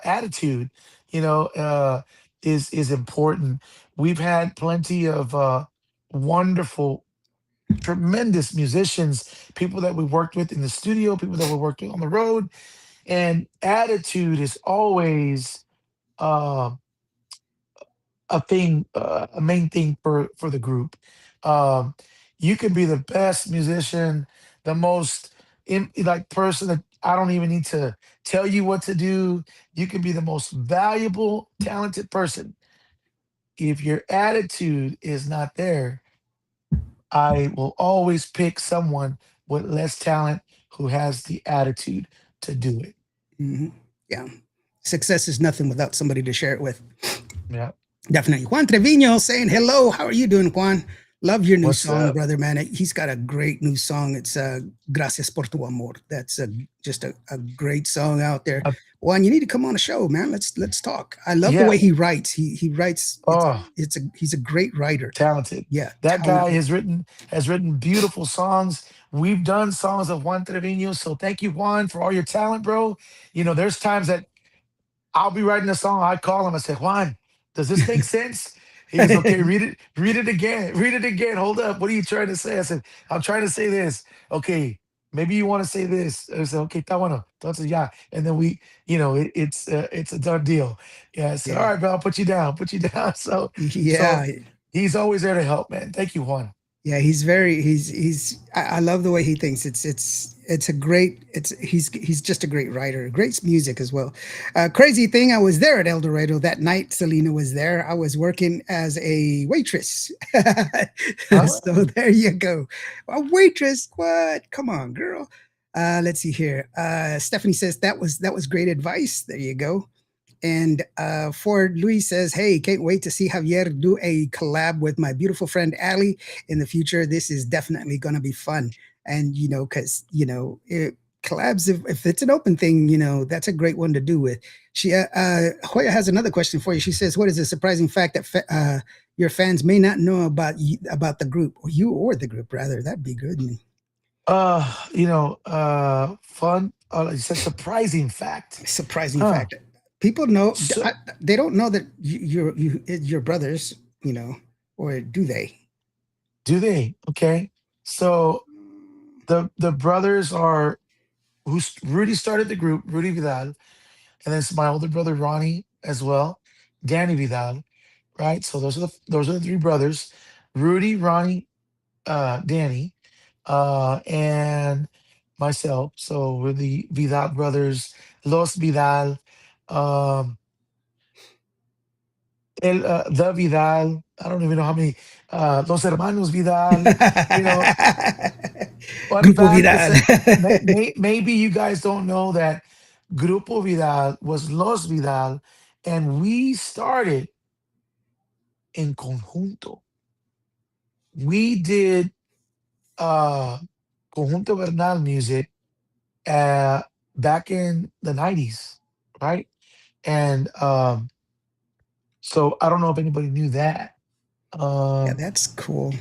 Speaker 2: attitude, you know, is important. We've had plenty of wonderful, tremendous musicians, people that we worked with in the studio, people that we worked with on the road, and attitude is always uh, a main thing for the group. Um, you can be the best musician, the most like person that I don't even need to tell you what to do. You can be the most valuable, talented person. If your attitude is not there, I will always pick someone with less talent who has the attitude to do it.
Speaker 1: Hmm. Yeah. Success is nothing without somebody to share it with.
Speaker 2: Yeah.
Speaker 1: Definitely. Juan Trevino saying hello. How are you doing, Juan? Love your new
Speaker 2: What's
Speaker 1: song,
Speaker 2: up?
Speaker 1: brother, man. He's got a great new song. It's Gracias por tu amor. That's just a great song out there.
Speaker 2: Uh,
Speaker 1: Juan, you need to come on a show, man. Let's talk. I love the
Speaker 2: yeah.
Speaker 1: way he writes. He writes.
Speaker 2: Oh,
Speaker 1: He's a great writer.
Speaker 2: talented.
Speaker 1: Yeah,
Speaker 2: That guy
Speaker 1: talented.
Speaker 2: has written beautiful songs. We've done songs of Juan Trevino. So thank you, Juan, for all your talent, bro. You know, there's times that I'll be writing a song. I call him. I say, Juan, does this make sense? He goes, okay, read it again, read it again. Hold up. What are you trying to say? I said, I'm trying to say this. Okay, maybe you want to say this. I said, okay, está bueno. Entonces, yeah. And then it's a done deal. Yeah. I said, all
Speaker 1: Yeah,
Speaker 2: right, bro, I'll put you down, put you down. So
Speaker 1: yeah.
Speaker 2: he's always there to help, man. Thank you, Juan.
Speaker 1: Yeah, he's I love the way he thinks. It's a great he's just a great writer, great music as well. Crazy thing, I was there at El Dorado that night. Selena was there. I was working as a waitress. So
Speaker 2: Oh,
Speaker 1: there you go. A waitress? What? Come on, girl. Let's see here. Stephanie says that was great advice. There you go. And Ford Luis says, "Hey, can't wait to see Javier do a collab with my beautiful friend Ali in the future. This is definitely going to be fun." And because collabs, if it's an open thing, that's a great one to do with. She Hoya has another question for you. She says, "What is a surprising fact that your fans may not know about the group, or you or the group rather? That'd be good."
Speaker 2: fun. It's a surprising fact.
Speaker 1: Surprising
Speaker 2: Huh.
Speaker 1: fact. People know
Speaker 2: So
Speaker 1: they don't know that you're brothers, or do they?
Speaker 2: do they? Okay. So the brothers are Rudy started the group, Rudy Vidal, and then it's my older brother Ronnie as well, Danny Vidal, right? So those are the three brothers, Rudy, Ronnie, Danny, and myself. So we're the Vidal brothers, Los Vidal, um, the Vidal. I don't even know how many, Los Hermanos Vidal. You know, fun
Speaker 1: Grupo
Speaker 2: fact is
Speaker 1: Vidal.
Speaker 2: that maybe you guys don't know that Grupo Vidal was Los Vidal, and we started in conjunto. We did uh, conjunto Bernal music uh, back in the 90s, right? And so I don't know if anybody knew that.
Speaker 1: Yeah,
Speaker 2: Um,
Speaker 1: that's cool.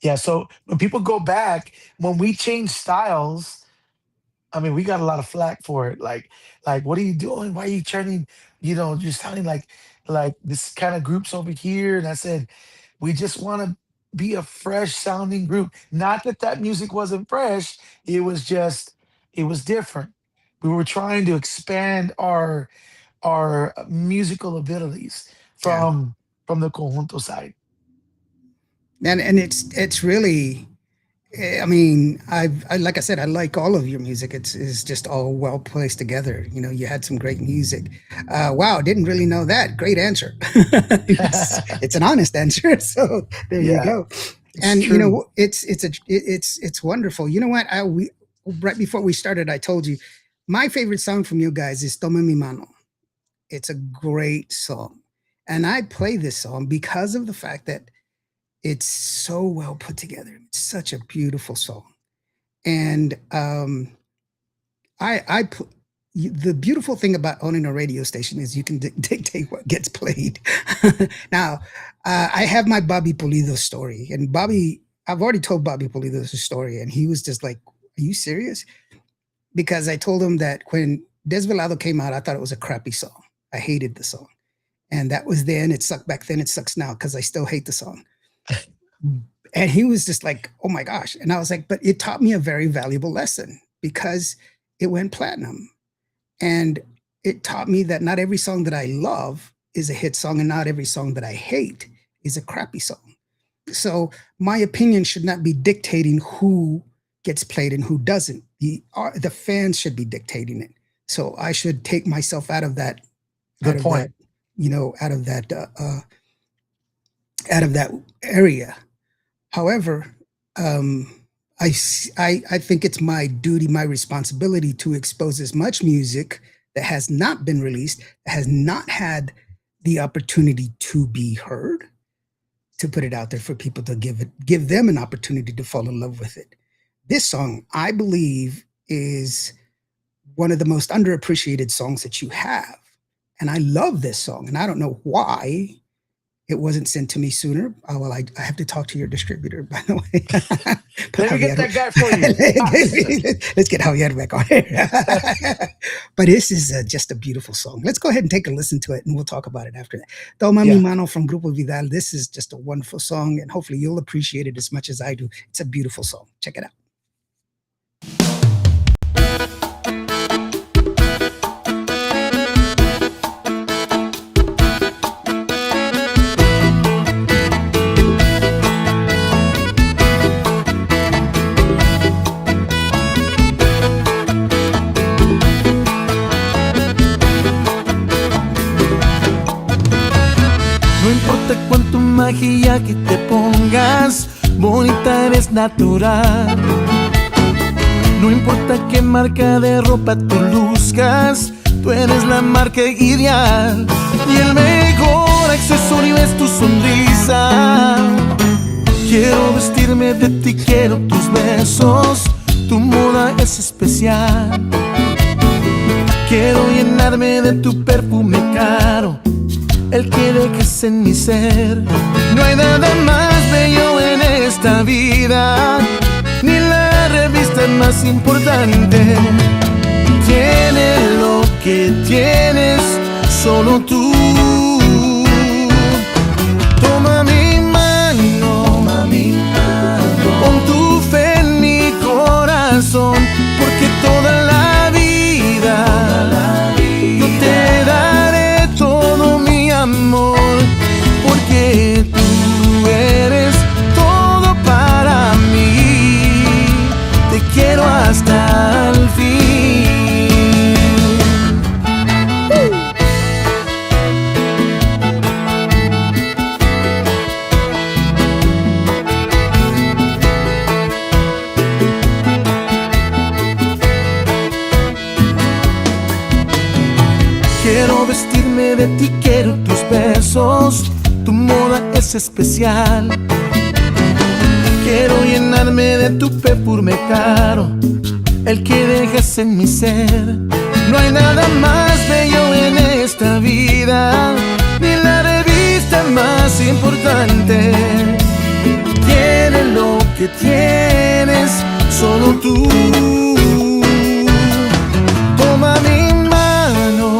Speaker 2: yeah, so when people go back, when we change styles, I mean, we got a lot of flack for it. Like, what are you doing? Why are you turning? You're sounding like this kind of groups over here. And I said, we just want to be a fresh sounding group. Not that that music wasn't fresh. It was different. We were trying to expand our musical abilities
Speaker 1: Yeah,
Speaker 2: from the conjunto side.
Speaker 1: and it's really. I mean, like I said, I like all of your music. It's just all well placed together. You had some great music. Wow, didn't really know that. Great answer. It's an honest answer. So there you
Speaker 2: Yeah,
Speaker 1: go.
Speaker 2: it's
Speaker 1: And
Speaker 2: true.
Speaker 1: it's wonderful. You know what? We right before we started, I told you my favorite song from you guys is "Toma mi mano." It's a great song, and I play this song because of the fact that it's so well put together. It's such a beautiful song, and I the beautiful thing about owning a radio station is you can dictate what gets played. Now, I have my Bobby Pulido story, and Bobby I've already told Bobby Pulido this story, and he was just like, "Are you serious?" Because I told him that when Desvelado came out, I thought it was a crappy song. I hated the song, and that was then. It sucked back then. It sucks now because I still hate the song. And he was just like, "Oh my gosh!" And I was like, "But it taught me a very valuable lesson because it went platinum, and it taught me that not every song that I love is a hit song, and not every song that I hate is a crappy song. So my opinion should not be dictating who gets played and who doesn't. The fans should be dictating it. So I should take myself out of that,
Speaker 2: Good point.
Speaker 1: out of that area. However, I think it's my duty, my responsibility to expose as much music that has not been released, that has not had the opportunity to be heard, to put it out there for people to give them an opportunity to fall in love with it. This song, I believe, is one of the most underappreciated songs that you have. And I love this song, and I don't know why it wasn't sent to me sooner. Oh, well, I have to talk to your distributor, by the way.
Speaker 2: Let me get that guy for you.
Speaker 1: Let's get Javier back on here. But this is just a beautiful song. Let's go ahead and take a listen to it, and we'll talk about it after that. Toma Mi Mano from Grupo Vidal. This is just a wonderful song, and hopefully you'll appreciate it as much as I do. It's a beautiful song. Check it out.
Speaker 3: Magia que te pongas, bonita eres natural. No importa qué marca de ropa tú luzcas, tú eres la marca ideal. Y el mejor accesorio es tu sonrisa. Quiero vestirme de ti, quiero tus besos, tu moda es especial. Quiero llenarme de tu perfume caro, el que dejes en mi ser. No hay nada más bello en esta vida, ni la revista más importante. Tiene lo que tienes solo tú. Toma mi mano, pon tu fe en mi corazón, porque toda la vida yo te daré todo mi amor, porque tú eres todo para mí. Te quiero hasta el fin. Quiero vestirme de ti, quiero tus besos, tu moda es especial. Quiero llenarme de tu perfume caro, el que dejas en mi ser. No hay nada más bello en esta vida, ni la revista más importante. Tiene lo que tienes solo tú. Toma mi mano,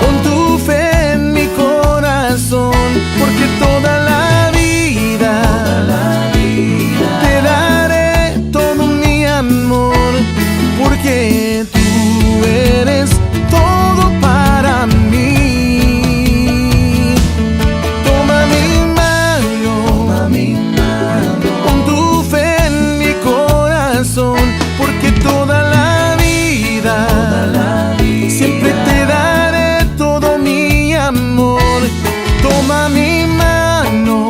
Speaker 3: pon tu fe en mi corazón, porque toda la vida te daré todo mi amor, porque tú eres todo para mí. Toma mi mano, pon tu fe en mi corazón, porque toda la vida siempre te daré todo mi amor. Toma mi mano,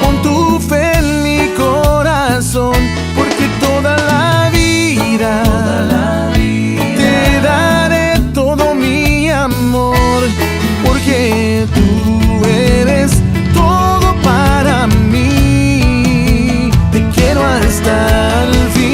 Speaker 3: pon tu fe en mi corazón, porque toda la vida te daré todo mi amor, porque tú eres todo para mí. Te quiero hasta el fin.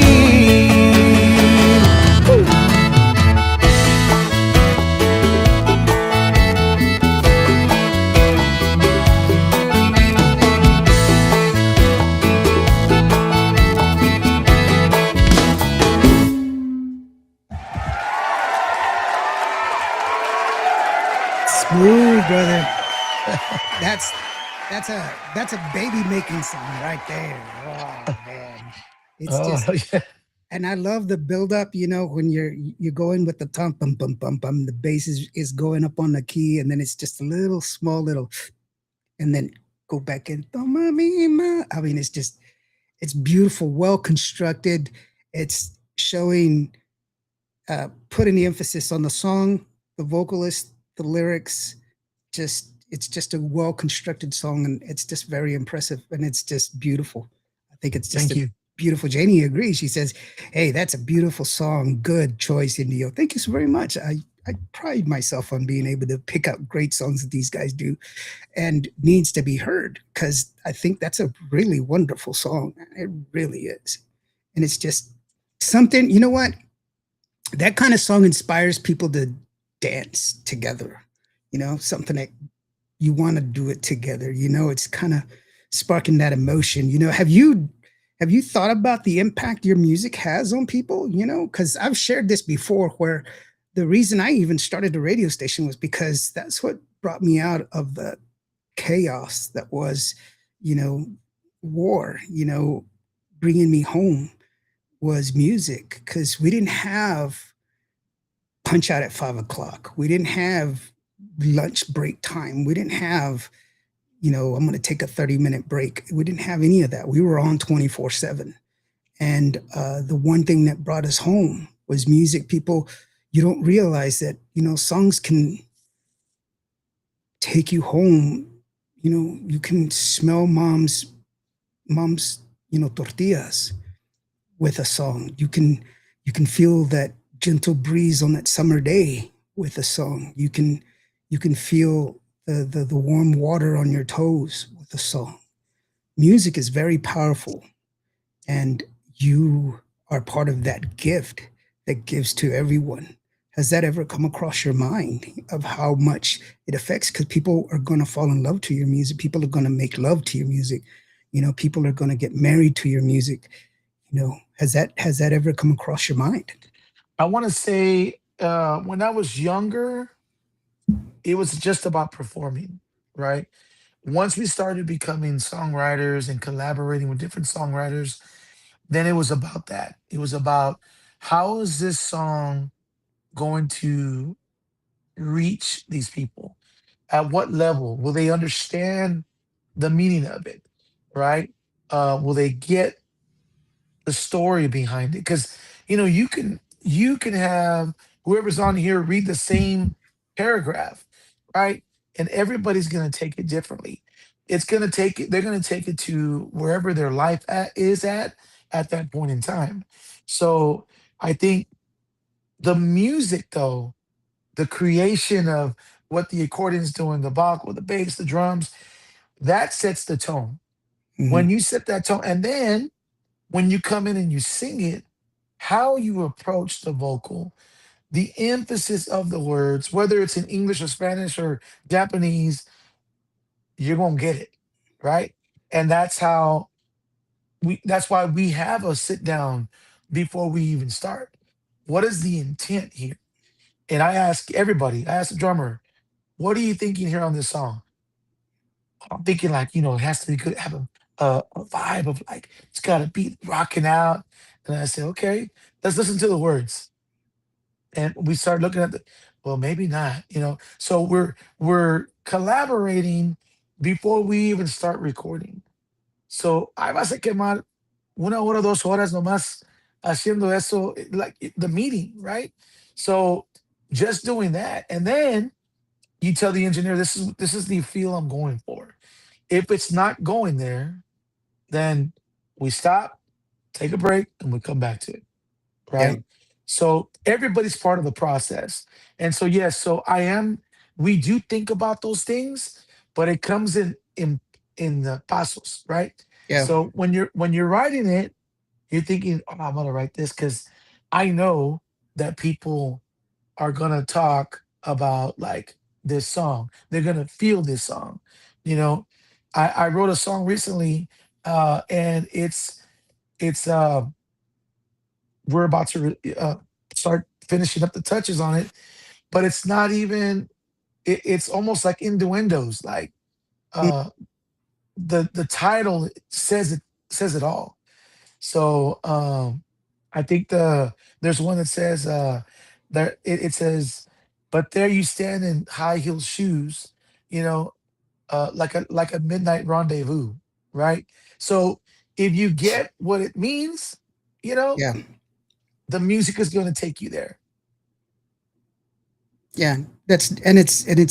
Speaker 1: Smooth, brother. That's that's a baby making song right there. Oh man. It's
Speaker 2: Oh
Speaker 1: just
Speaker 2: yeah,
Speaker 1: and I love the build up, when you're going with the thump bum bum bum bum, the bass is going up on the key, and then it's just a little small little, and then go back in. "Toma mi ma." I mean, it's beautiful, well constructed. It's showing putting the emphasis on the song, the vocalist, the lyrics. It's just a well constructed song, and it's just very impressive, and it's just beautiful. I think it's just
Speaker 2: thank
Speaker 1: a
Speaker 2: you.
Speaker 1: beautiful. Janie agrees. She says, "Hey, that's a beautiful song. Good choice, Indio. Thank you so very much. I pride myself on being able to pick out great songs that these guys do and needs to be heard because I think that's a really wonderful song. It really is. And it's just something, you know what? That kind of song inspires people to dance together, something that you want to do it together. It's kind of sparking that emotion. Have you thought about the impact your music has on people? Because I've shared this before where the reason I even started the radio station was because that's what brought me out of the chaos that was, you know, war, bringing me home was music because we didn't have punch out at 5 o'clock. We didn't have lunch break time. We didn't have, I'm going to take a 30-minute break. We didn't have any of that. We were on 24/7. And the one thing that brought us home was music. People, you don't realize that, songs can take you home. You can smell mom's, tortillas with a song. You can feel that gentle breeze on that summer day with a song. You can feel the warm water on your toes with a song. Music is very powerful, and you are part of that gift that gives to everyone. Has that ever come across your mind of how much it affects? Because people are going to fall in love to your music. People are going to make love to your music. People are going to get married to your music. Has that ever come across your mind?
Speaker 2: I want to say when I was younger, it was just about performing, right? Once we started becoming songwriters and collaborating with different songwriters, then it was about that. It was about how is this song going to reach these people? At what level will they understand the meaning of it, right? Will they get the story behind it? Because you can have whoever's on here read the same paragraph, right? And everybody's gonna take it differently. It's gonna take it, they're gonna take it to wherever their life is at that point in time. So I think the music though, the creation of what the accordion's doing, the Bach with the bass, the drums, that sets the tone. When
Speaker 1: Mhm.
Speaker 2: you set that tone, and then when you come in and you sing it, how you approach the vocal, the emphasis of the words, whether it's in English or Spanish or Japanese, you're gonna get it, right? And that's why we have a sit down before we even start. What is the intent here? And I ask everybody, I ask the drummer, what are you thinking here on this song? I'm thinking like, it has to be good, have a vibe of like it's gotta be rocking out. And I say, okay, let's listen to the words. And we start looking at well, maybe not, So we're collaborating before we even start recording. So I vas a quemar 1 hora, 2 horas nomás haciendo eso, like the meeting, right? So just doing that. And then you tell the engineer, this is the feel I'm going for. If it's not going there, then we stop, take a break, and we come back to it,
Speaker 1: Yeah.
Speaker 2: right? So everybody's part of the process. And so yes, we do think about those things, but it comes in the pasos, right?
Speaker 1: Yeah.
Speaker 2: So when you're writing it, you're thinking, oh, I'm gonna write this because I know that people are gonna talk about like this song. They're gonna feel this song. You know, I wrote a song recently, and it's we're about to start finishing up the touches on it, but it's not even. it's almost like innuendos. Like uh, the title says it all. So I think there's one that says there it says, but there you stand in high heel shoes, you know, like a midnight rendezvous, right? So if you get what it means, you know,
Speaker 1: Yeah.
Speaker 2: the music is going to take you there.
Speaker 1: Yeah, it's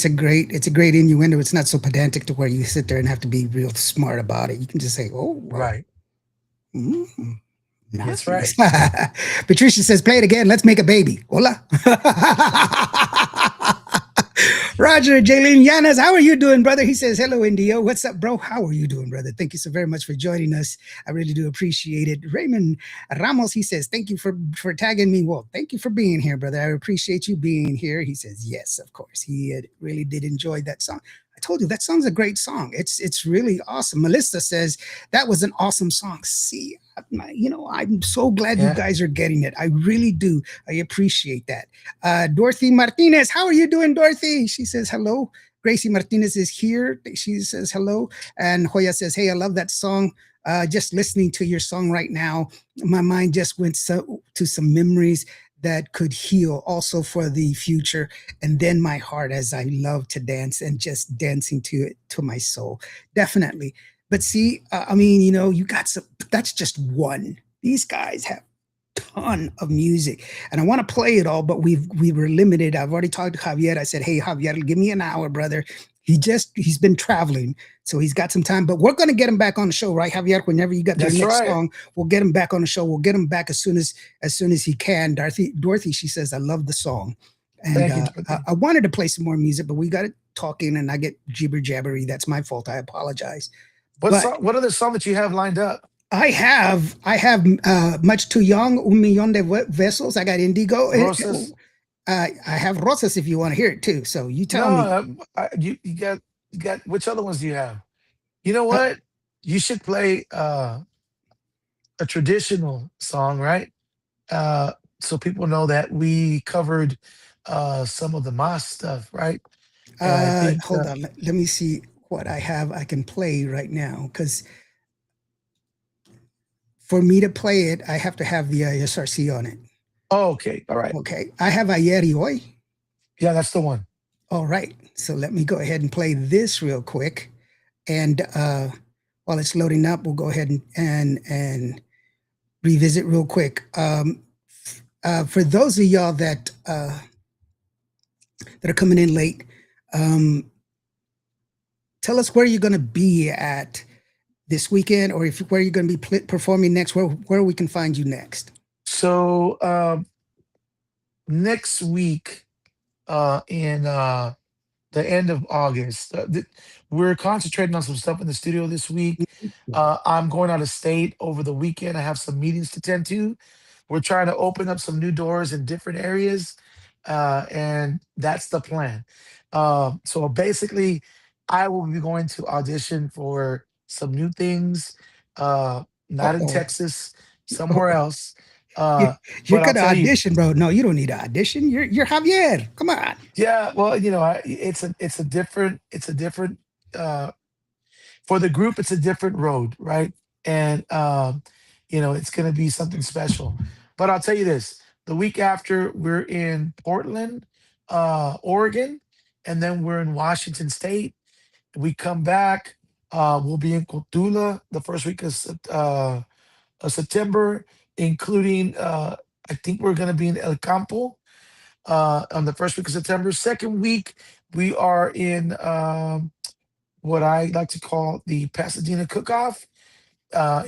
Speaker 1: a great innuendo. It's not so pedantic to where you sit there and have to be real smart about it. You can just say, "Oh, wow,
Speaker 2: Right.
Speaker 1: mm,
Speaker 2: That's
Speaker 1: nice."
Speaker 2: right.
Speaker 1: Patricia says, "Play it again. Let's make a baby." Hola. Roger Jaylin Yanas, how are you doing, brother? He says, "Hello, Indio. What's up, bro? How are you doing, brother? Thank you so very much for joining us. I really do appreciate it." Raymond Ramos, he says, "Thank you for tagging me." Well, thank you for being here, brother. I appreciate you being here. He says, "Yes, of course." He really did enjoy that song. I told you that song's a great song. It's really awesome. Melissa says that was an awesome song. See, I'm so glad you
Speaker 2: Yeah.
Speaker 1: guys are getting it. I really do. I appreciate that. Dorothy Martinez, how are you doing, Dorothy? She says hello. Gracie Martinez is here. She says hello. And Hoya says, "Hey, I love that song. Just listening to your song right now, my mind just went to some memories that could heal also for the future. And then my heart as I love to dance and just dancing to it to my soul." Definitely. But see, I mean, you got some, that's just one. These guys have ton of music and I want to play it all, but we were limited. I've already talked to Javier. I said, "Hey, Javier, give me an hour, brother." He's been traveling, so he's got some time, but we're going to get him back on the show, right, Javier? Whenever you got your
Speaker 2: That's
Speaker 1: next
Speaker 2: right.
Speaker 1: song, we'll get him back on the show. We'll get him back as soon as he can. Dorothy, she says, "I love the song." And
Speaker 2: Thank you,
Speaker 1: I,
Speaker 2: Dorothy.
Speaker 1: I wanted to play some more music, but we got it talking and I get jibber jabbery. That's my fault. I apologize.
Speaker 2: What
Speaker 1: But
Speaker 2: song? What other song that you have lined up?
Speaker 1: I have much too young, un millón de vessels. I got Indigo.
Speaker 2: Rosas?
Speaker 1: I have Rosas if you want to hear it too. So you
Speaker 2: No,
Speaker 1: tell me.
Speaker 2: you got which other ones do you have? You know
Speaker 1: Uh,
Speaker 2: what? You should play a traditional song, right? Uh, so people know that we covered some of the Mas stuff, right? And I think
Speaker 1: Hold on. Let me see what I have I can play right now. Because for me to play it, I have to have the SRC on it.
Speaker 2: oh, okay, all right.
Speaker 1: Okay. I have Ayer y Hoy.
Speaker 2: Yeah, that's the one.
Speaker 1: All right. So let me go ahead and play this real quick. And while it's loading up, we'll go ahead and revisit real quick. For those of y'all that are coming in late, um, tell us where you're going to be at this weekend, or if where you're going to be performing next. Where we can find you next.
Speaker 2: So next week, in the end of August, we're concentrating on some stuff in the studio this week. I'm going out of state over the weekend. I have some meetings to tend to. We're trying to open up some new doors in different areas, and that's the plan. So basically, I will be going to audition for some new things, not in
Speaker 1: Uh-oh.
Speaker 2: Texas, somewhere else.
Speaker 1: You,
Speaker 2: Uh,
Speaker 1: you're
Speaker 2: but I'll
Speaker 1: going to
Speaker 2: tell you,
Speaker 1: audition, bro. No, you don't need to audition. You're Javier. Come on.
Speaker 2: yeah. Well, it's a different uh, for the group. It's a different road, right? And it's going to be something special. But I'll tell you this: the week after, we're in Portland, Oregon, and then we're in Washington State. We come back. We'll be in Cotula the first week of September, including I think we're going to be in El Campo on the first week of September. Second week, we are in what I like to call the Pasadena Cook-Off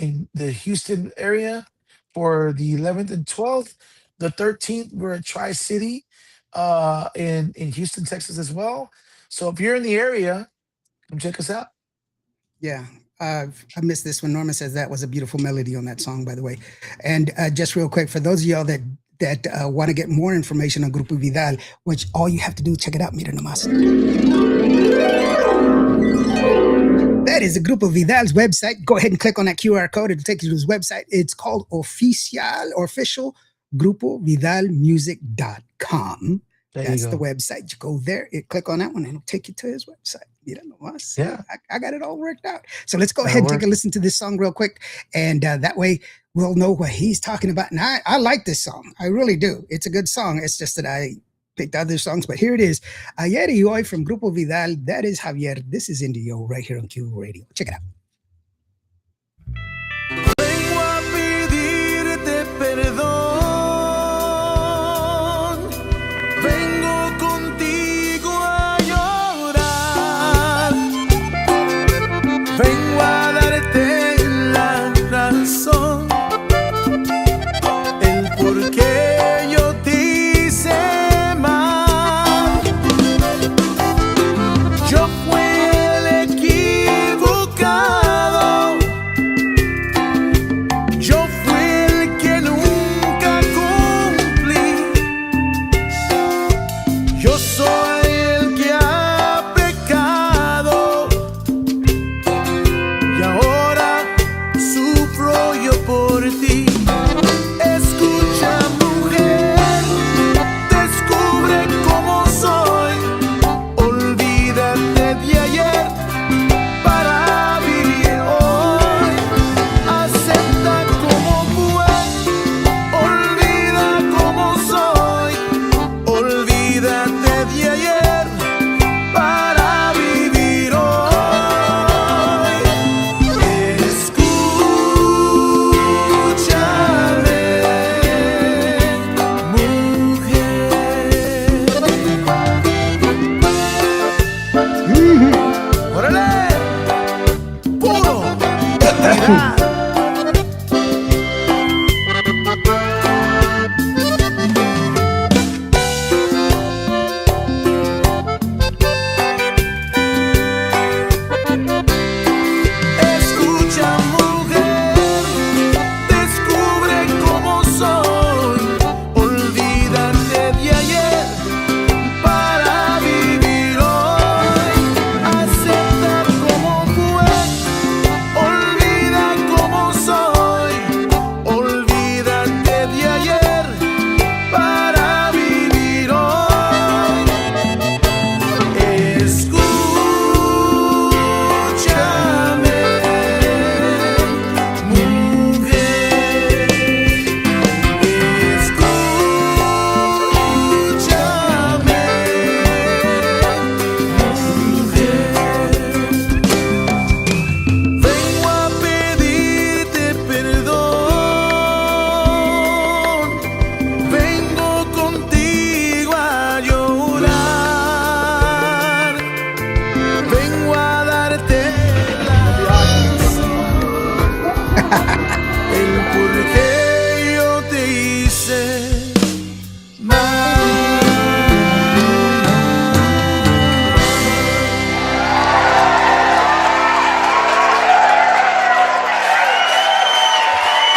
Speaker 2: in the Houston area for the 11th and 12th. The 13th, we're at Tri City in Houston, Texas as well. So if you're in the area, come check us out.
Speaker 1: Yeah. I missed this one. Norma says that was a beautiful melody on that song, by the way. And just real quick, for those of y'all that want to get more information on Grupo Vidal, which all you have to do is check it out. Mira nomás. That is the Grupo Vidal's website. Go ahead and click on that QR code. It'll take you to his website. It's called official grupovidalmusic.com.
Speaker 2: There you
Speaker 1: That's the
Speaker 2: go.
Speaker 1: website. You go there, click on that one, and it'll take you to his website. You don't know us. See,
Speaker 2: Yeah,
Speaker 1: I got it all worked out. So let's go ahead
Speaker 2: that'll
Speaker 1: and take a
Speaker 2: work.
Speaker 1: listen to this song real quick, and that way we'll know what he's talking about. And I like this song. I really do. It's a good song. It's just that I picked other songs, but here it is. Ayer y hoy from Grupo Vidal. That is Javier. This is Indio right here on Q Radio. Check it out.
Speaker 3: Vengo a pedirte perdón, vengo contigo a llorar, vengo a darte la razón, el por qué yo te hice mal. Yo fui el equivocado. Yo fui el que nunca cumplí. Yo soy el que ha pecado. Y ahora sufro yo por ti. Escucha, mujer, descubre cómo soy. Olvídate de ayer para vivir hoy. Acepta como fue, olvida cómo soy. Olvídate de ayer para vivir hoy. Escúchame,
Speaker 1: Mhm.
Speaker 3: mujer. ¡Órale! ¡Puro! ¡Vidal! Escucha, mujer, descubre cómo soy. Olvídate de ayer para vivir hoy. Acepta como fue, olvida cómo soy. Olvídate de ayer para vivir hoy. Escúchame, mujer. Escúchame, mujer. Vengo a pedirte perdón. Vengo contigo a llorar. Vengo a darte la razón. El por qué yo te hice mal.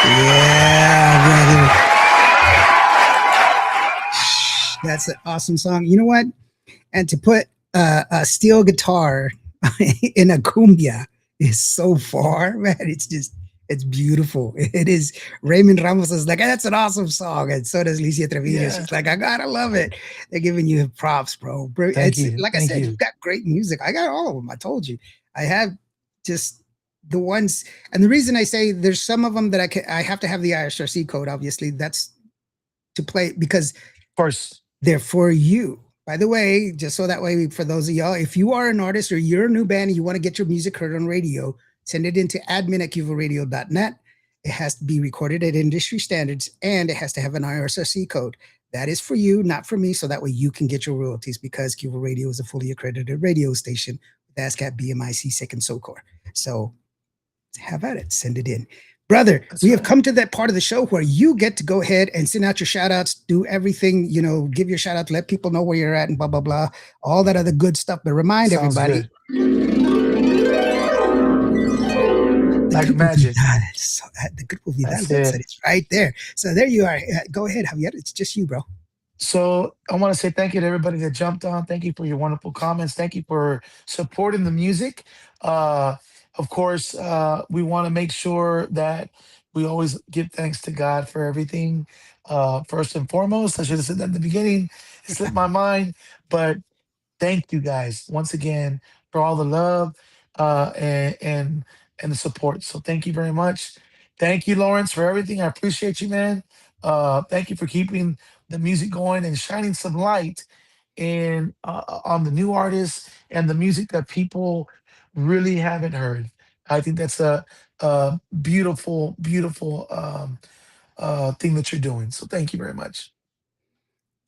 Speaker 1: Yeah, brother. That's an awesome song. You know what? And to put a steel guitar in a cumbia is so far, man. It's beautiful. It is. Raymond Ramos is like, that's an awesome song. And so does Licia Trevino.
Speaker 2: Yeah.
Speaker 1: She's like, I gotta love it. They're giving you props, bro.
Speaker 2: Thank
Speaker 1: It's
Speaker 2: you.
Speaker 1: like I
Speaker 2: Thank
Speaker 1: said, you
Speaker 2: you.
Speaker 1: got great music. I got all of them. I told you. I have just the ones, and the reason I say there's some of them that I have to have the ISRC code, obviously. That's to play because
Speaker 2: Of course.
Speaker 1: they're for you. By the way, just so that way, for those of y'all, if you are an artist or you're a new band and you want to get your music heard on radio, send it into admin@cuboradio.net. It has to be recorded at industry standards and it has to have an IRSRC code. That is for you, not for me, so that way you can get your royalties because Cuba Radio is a fully accredited radio station with ASCAP, BMIC, Second SOCOR. So have at it. Send it in. Brother,
Speaker 2: That's
Speaker 1: we have
Speaker 2: right.
Speaker 1: come to that part of the show where you get to go ahead and send out your shout outs, do everything, give your shout out, let people know where you're at and blah, blah, blah, all that other good stuff. But remind
Speaker 2: Sounds
Speaker 1: everybody.
Speaker 2: good. Like
Speaker 1: Grupo
Speaker 2: magic.
Speaker 1: Vidal. So, the Grupo Vidal
Speaker 2: That's
Speaker 1: website
Speaker 2: it.
Speaker 1: is right there. So there you are. Go ahead, Javier. It's just you, bro.
Speaker 2: So I want to say thank you to everybody that jumped on. Thank you for your wonderful comments. Thank you for supporting the music. Of course, we want to make sure that we always give thanks to God for everything. First and foremost, I should have said that in the beginning. slipped my mind. But thank you guys once again for all the love and the support. So thank you very much. Thank you, Lawrence, for everything. I appreciate you, man. Thank you for keeping the music going and shining some light in on the new artists and the music that people really haven't heard. I think that's a beautiful, beautiful thing that you're doing. So thank you very much.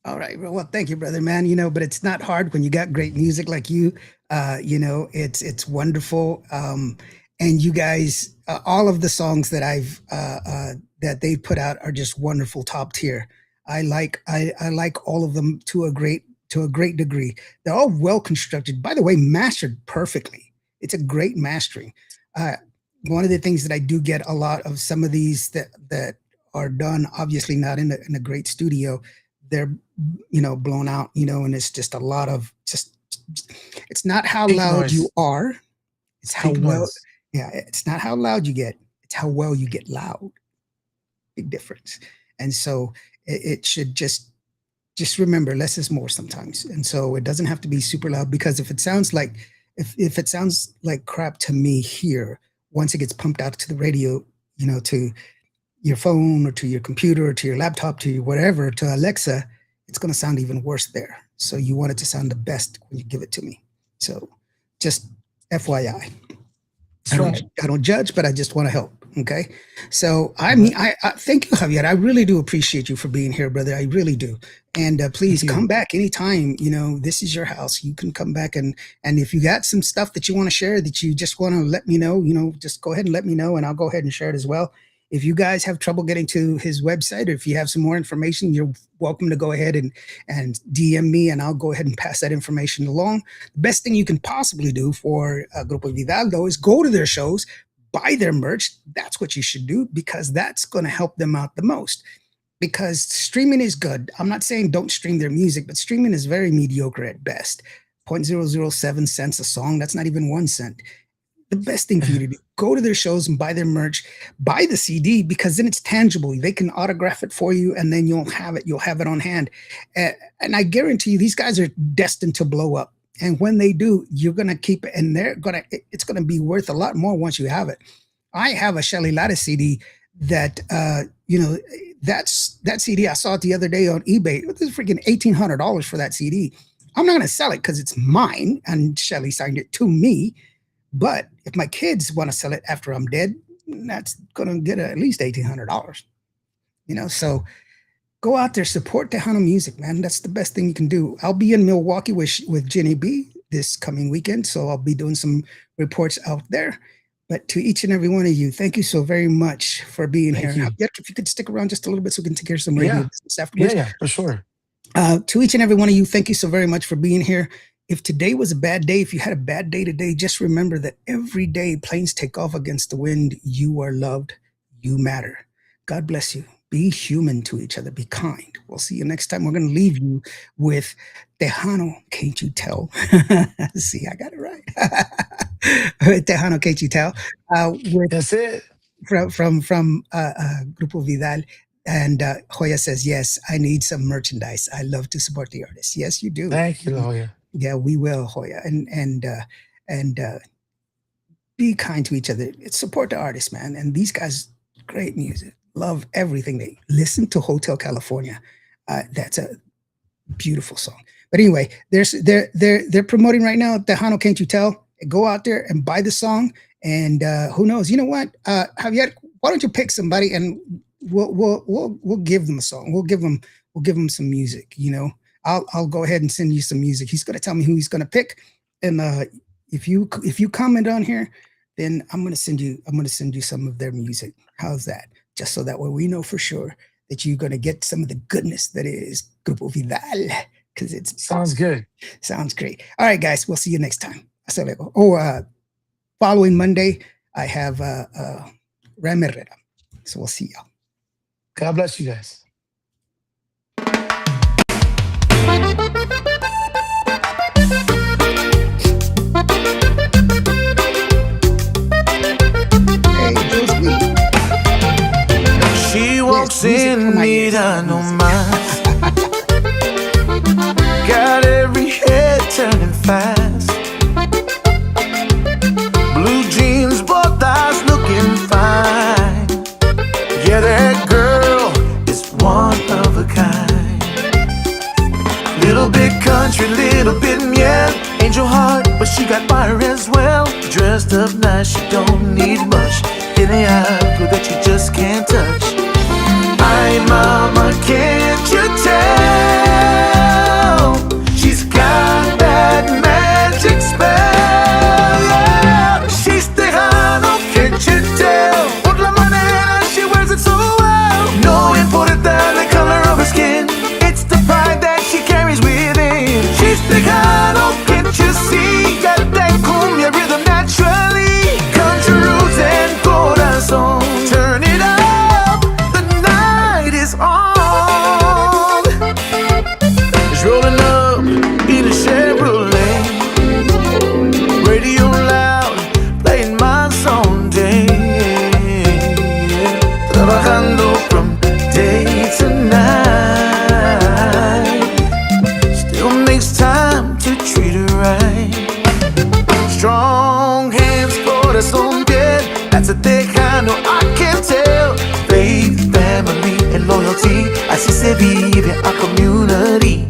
Speaker 1: All right. Well, thank you, brother, man. But it's not hard when you got great music like you. It's wonderful. And you guys, all of the songs that that they put out are just wonderful, top tier. I like all of them to a great degree. They're all well constructed. By the way, mastered perfectly. It's a great mastering. Uh, One of the things that I do get a lot of some of these that are done, obviously not in a great studio, they're blown out, and it's just a lot of just it's not how
Speaker 2: Pink
Speaker 1: loud you
Speaker 2: noise.
Speaker 1: are, it's
Speaker 2: It's
Speaker 1: how
Speaker 2: pink
Speaker 1: well.
Speaker 2: noise.
Speaker 1: Yeah, it's not how loud you get, it's how well you get loud. Big difference. And so it should just remember less is more sometimes. And so it doesn't have to be super loud, because if it sounds like crap to me here, once it gets pumped out to the radio, to your phone or to your computer or to your laptop, to your whatever, to Alexa, it's going to sound even worse there. So you want it to sound the best when you give it to me. So just FYI.
Speaker 2: That's right.
Speaker 1: I don't judge, but I just want to help. Okay. So I
Speaker 2: Uh-huh.
Speaker 1: mean, I thank you, Javier. I really do appreciate you for being here, brother. I really do. And
Speaker 2: Thank
Speaker 1: please
Speaker 2: you.
Speaker 1: come back anytime. This is your house. You can come back, and if you got some stuff that you want to share that you just want to let me know, just go ahead and let me know, and I'll go ahead and share it as well. If you guys have trouble getting to his website, or if you have some more information, you're welcome to go ahead and DM me, and I'll go ahead and pass that information along. The best thing you can possibly do for Grupo Vidal, though, is go to their shows, buy their merch. That's what you should do, because that's going to help them out the most. Because streaming is good. I'm not saying don't stream their music, but streaming is very mediocre at best. 0.007 cents a song. That's not even 1 cent. The best thing for you to do, go to their shows and buy their merch, buy the CD, because then it's tangible. They can autograph it for you, and then you'll have it on hand. And I guarantee you, these guys are destined to blow up. And when they do, you're going to keep it, and it's going to be worth a lot more once you have it. I have a Shelly Lattice CD that, that CD, I saw it the other day on eBay. It was freaking $1,800 for that CD. I'm not going to sell it because it's mine, and Shelly signed it to me. But if my kids want to sell it after I'm dead, that's going to get at least $1,800. So go out there, support Tejano music, man. That's the best thing you can do. I'll be in Milwaukee with Jenny B this coming weekend, so I'll be doing some reports out there. But to each and every one of you, thank you so very much for being here.
Speaker 2: Thank you.
Speaker 1: If you could stick around just a little bit so we can take care of some radio
Speaker 2: Yeah.
Speaker 1: business
Speaker 2: Yeah,
Speaker 1: afterwards.
Speaker 2: yeah, for sure.
Speaker 1: To each and every one of you, thank you so very much for being here. If today was a bad day, if you had a bad day today, just remember that every day planes take off against the wind. You are loved. You matter. God bless you. Be human to each other. Be kind. We'll see you next time. We're going to leave you with Tejano, can't you tell? See, I got it right. Tejano, can't you tell? With
Speaker 2: That's it.
Speaker 1: from Grupo Vidal. And Hoya says, yes, I need some merchandise. I love to support the artists. Yes, you do.
Speaker 2: Thank you, Lawyer.
Speaker 1: Yeah, we will, Hoya. And be kind to each other. Support the artists, man. And these guys, great music. Love everything they listen to. Hotel California. That's a beautiful song. But anyway, they're promoting right now. Tejano, can't you tell? Go out there and buy the song. And who knows? You know what? Javier, why don't you pick somebody and we'll give them a song. We'll give them some music. I'll go ahead and send you some music. He's gonna tell me who he's gonna pick, and if you comment on here, then I'm gonna send you some of their music. How's that? Just so that way we know for sure that you're gonna get some of the goodness that is Grupo Vidal, because it's
Speaker 2: Sounds good.
Speaker 1: sounds great. All right, guys, we'll see you next time. Hasta luego. Oh, following Monday, I have Ram Herrera, so we'll see y'all.
Speaker 2: God bless you guys.
Speaker 1: Hey, Josie.
Speaker 3: She
Speaker 1: Yes,
Speaker 3: walks
Speaker 1: music for
Speaker 3: in,
Speaker 1: my ears.
Speaker 3: mira
Speaker 1: Music.
Speaker 3: nomás. she got fire as well. Dressed up nice, she don't need much. Any algo that you just can't touch. Ay, mama, can't you tell? She's got that magic spell, yeah. She's tejano, can't you tell? Por la manera she wears it so well. No importa the color of her skin, it's the pride that she carries within. She's tejano, can't you see? Got that cumbia rhythm naturally. Country roots and corazón. Turn it up, the night is on. It's rolling up in a Chevrolet. Radio loud, playing my song day. Trabajando from day to night. Still makes time to treat her right. Strong hands, corazón bien. That's a tejano, I can tell. Faith, family, and loyalty. Así se vive a community.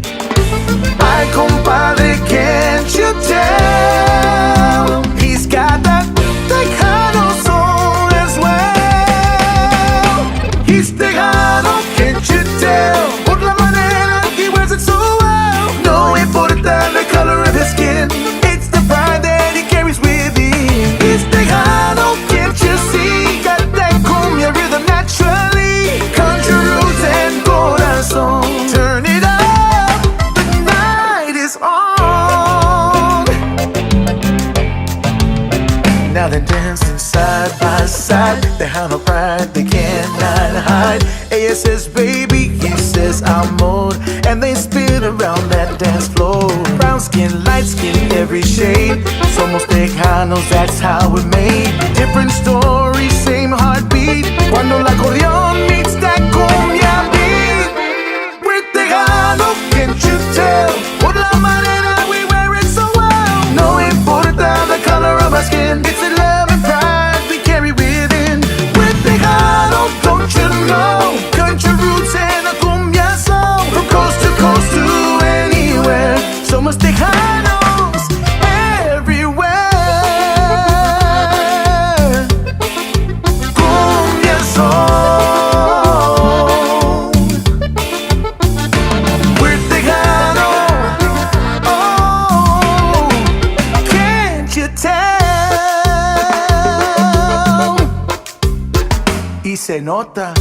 Speaker 3: Ay, compadre, can't you tell? He's got that tejano soul as well. He's tejano, can't you tell? Por la manera he wears it so well. No importa the color of his skin, it's the pride that he carries with him. He's tejano, can't you see? Got that cumbia rhythm naturally. Country roots and corazón. Turn it up, the night is on. Now they're dancing side by side. They have a pride they cannot hide. Ella says baby, he says amor, and they spin around that dance floor. Brown skin, light skin, every shade. Somos tejanos, that's how we're made. Different stories, same heartbeat. Cuando el acordeón meets that cumbia beat. We're tejano, can't you tell? Por la manera we wear it so well. No importa the color of our skin, it's the love and pride we carry within. We're tejano, don't you know? Country roots and a cumbia song. From coast to anywhere. Somos tejanos everywhere. Cumbia song. We're tejano. Oh, can't you tell? Y se nota.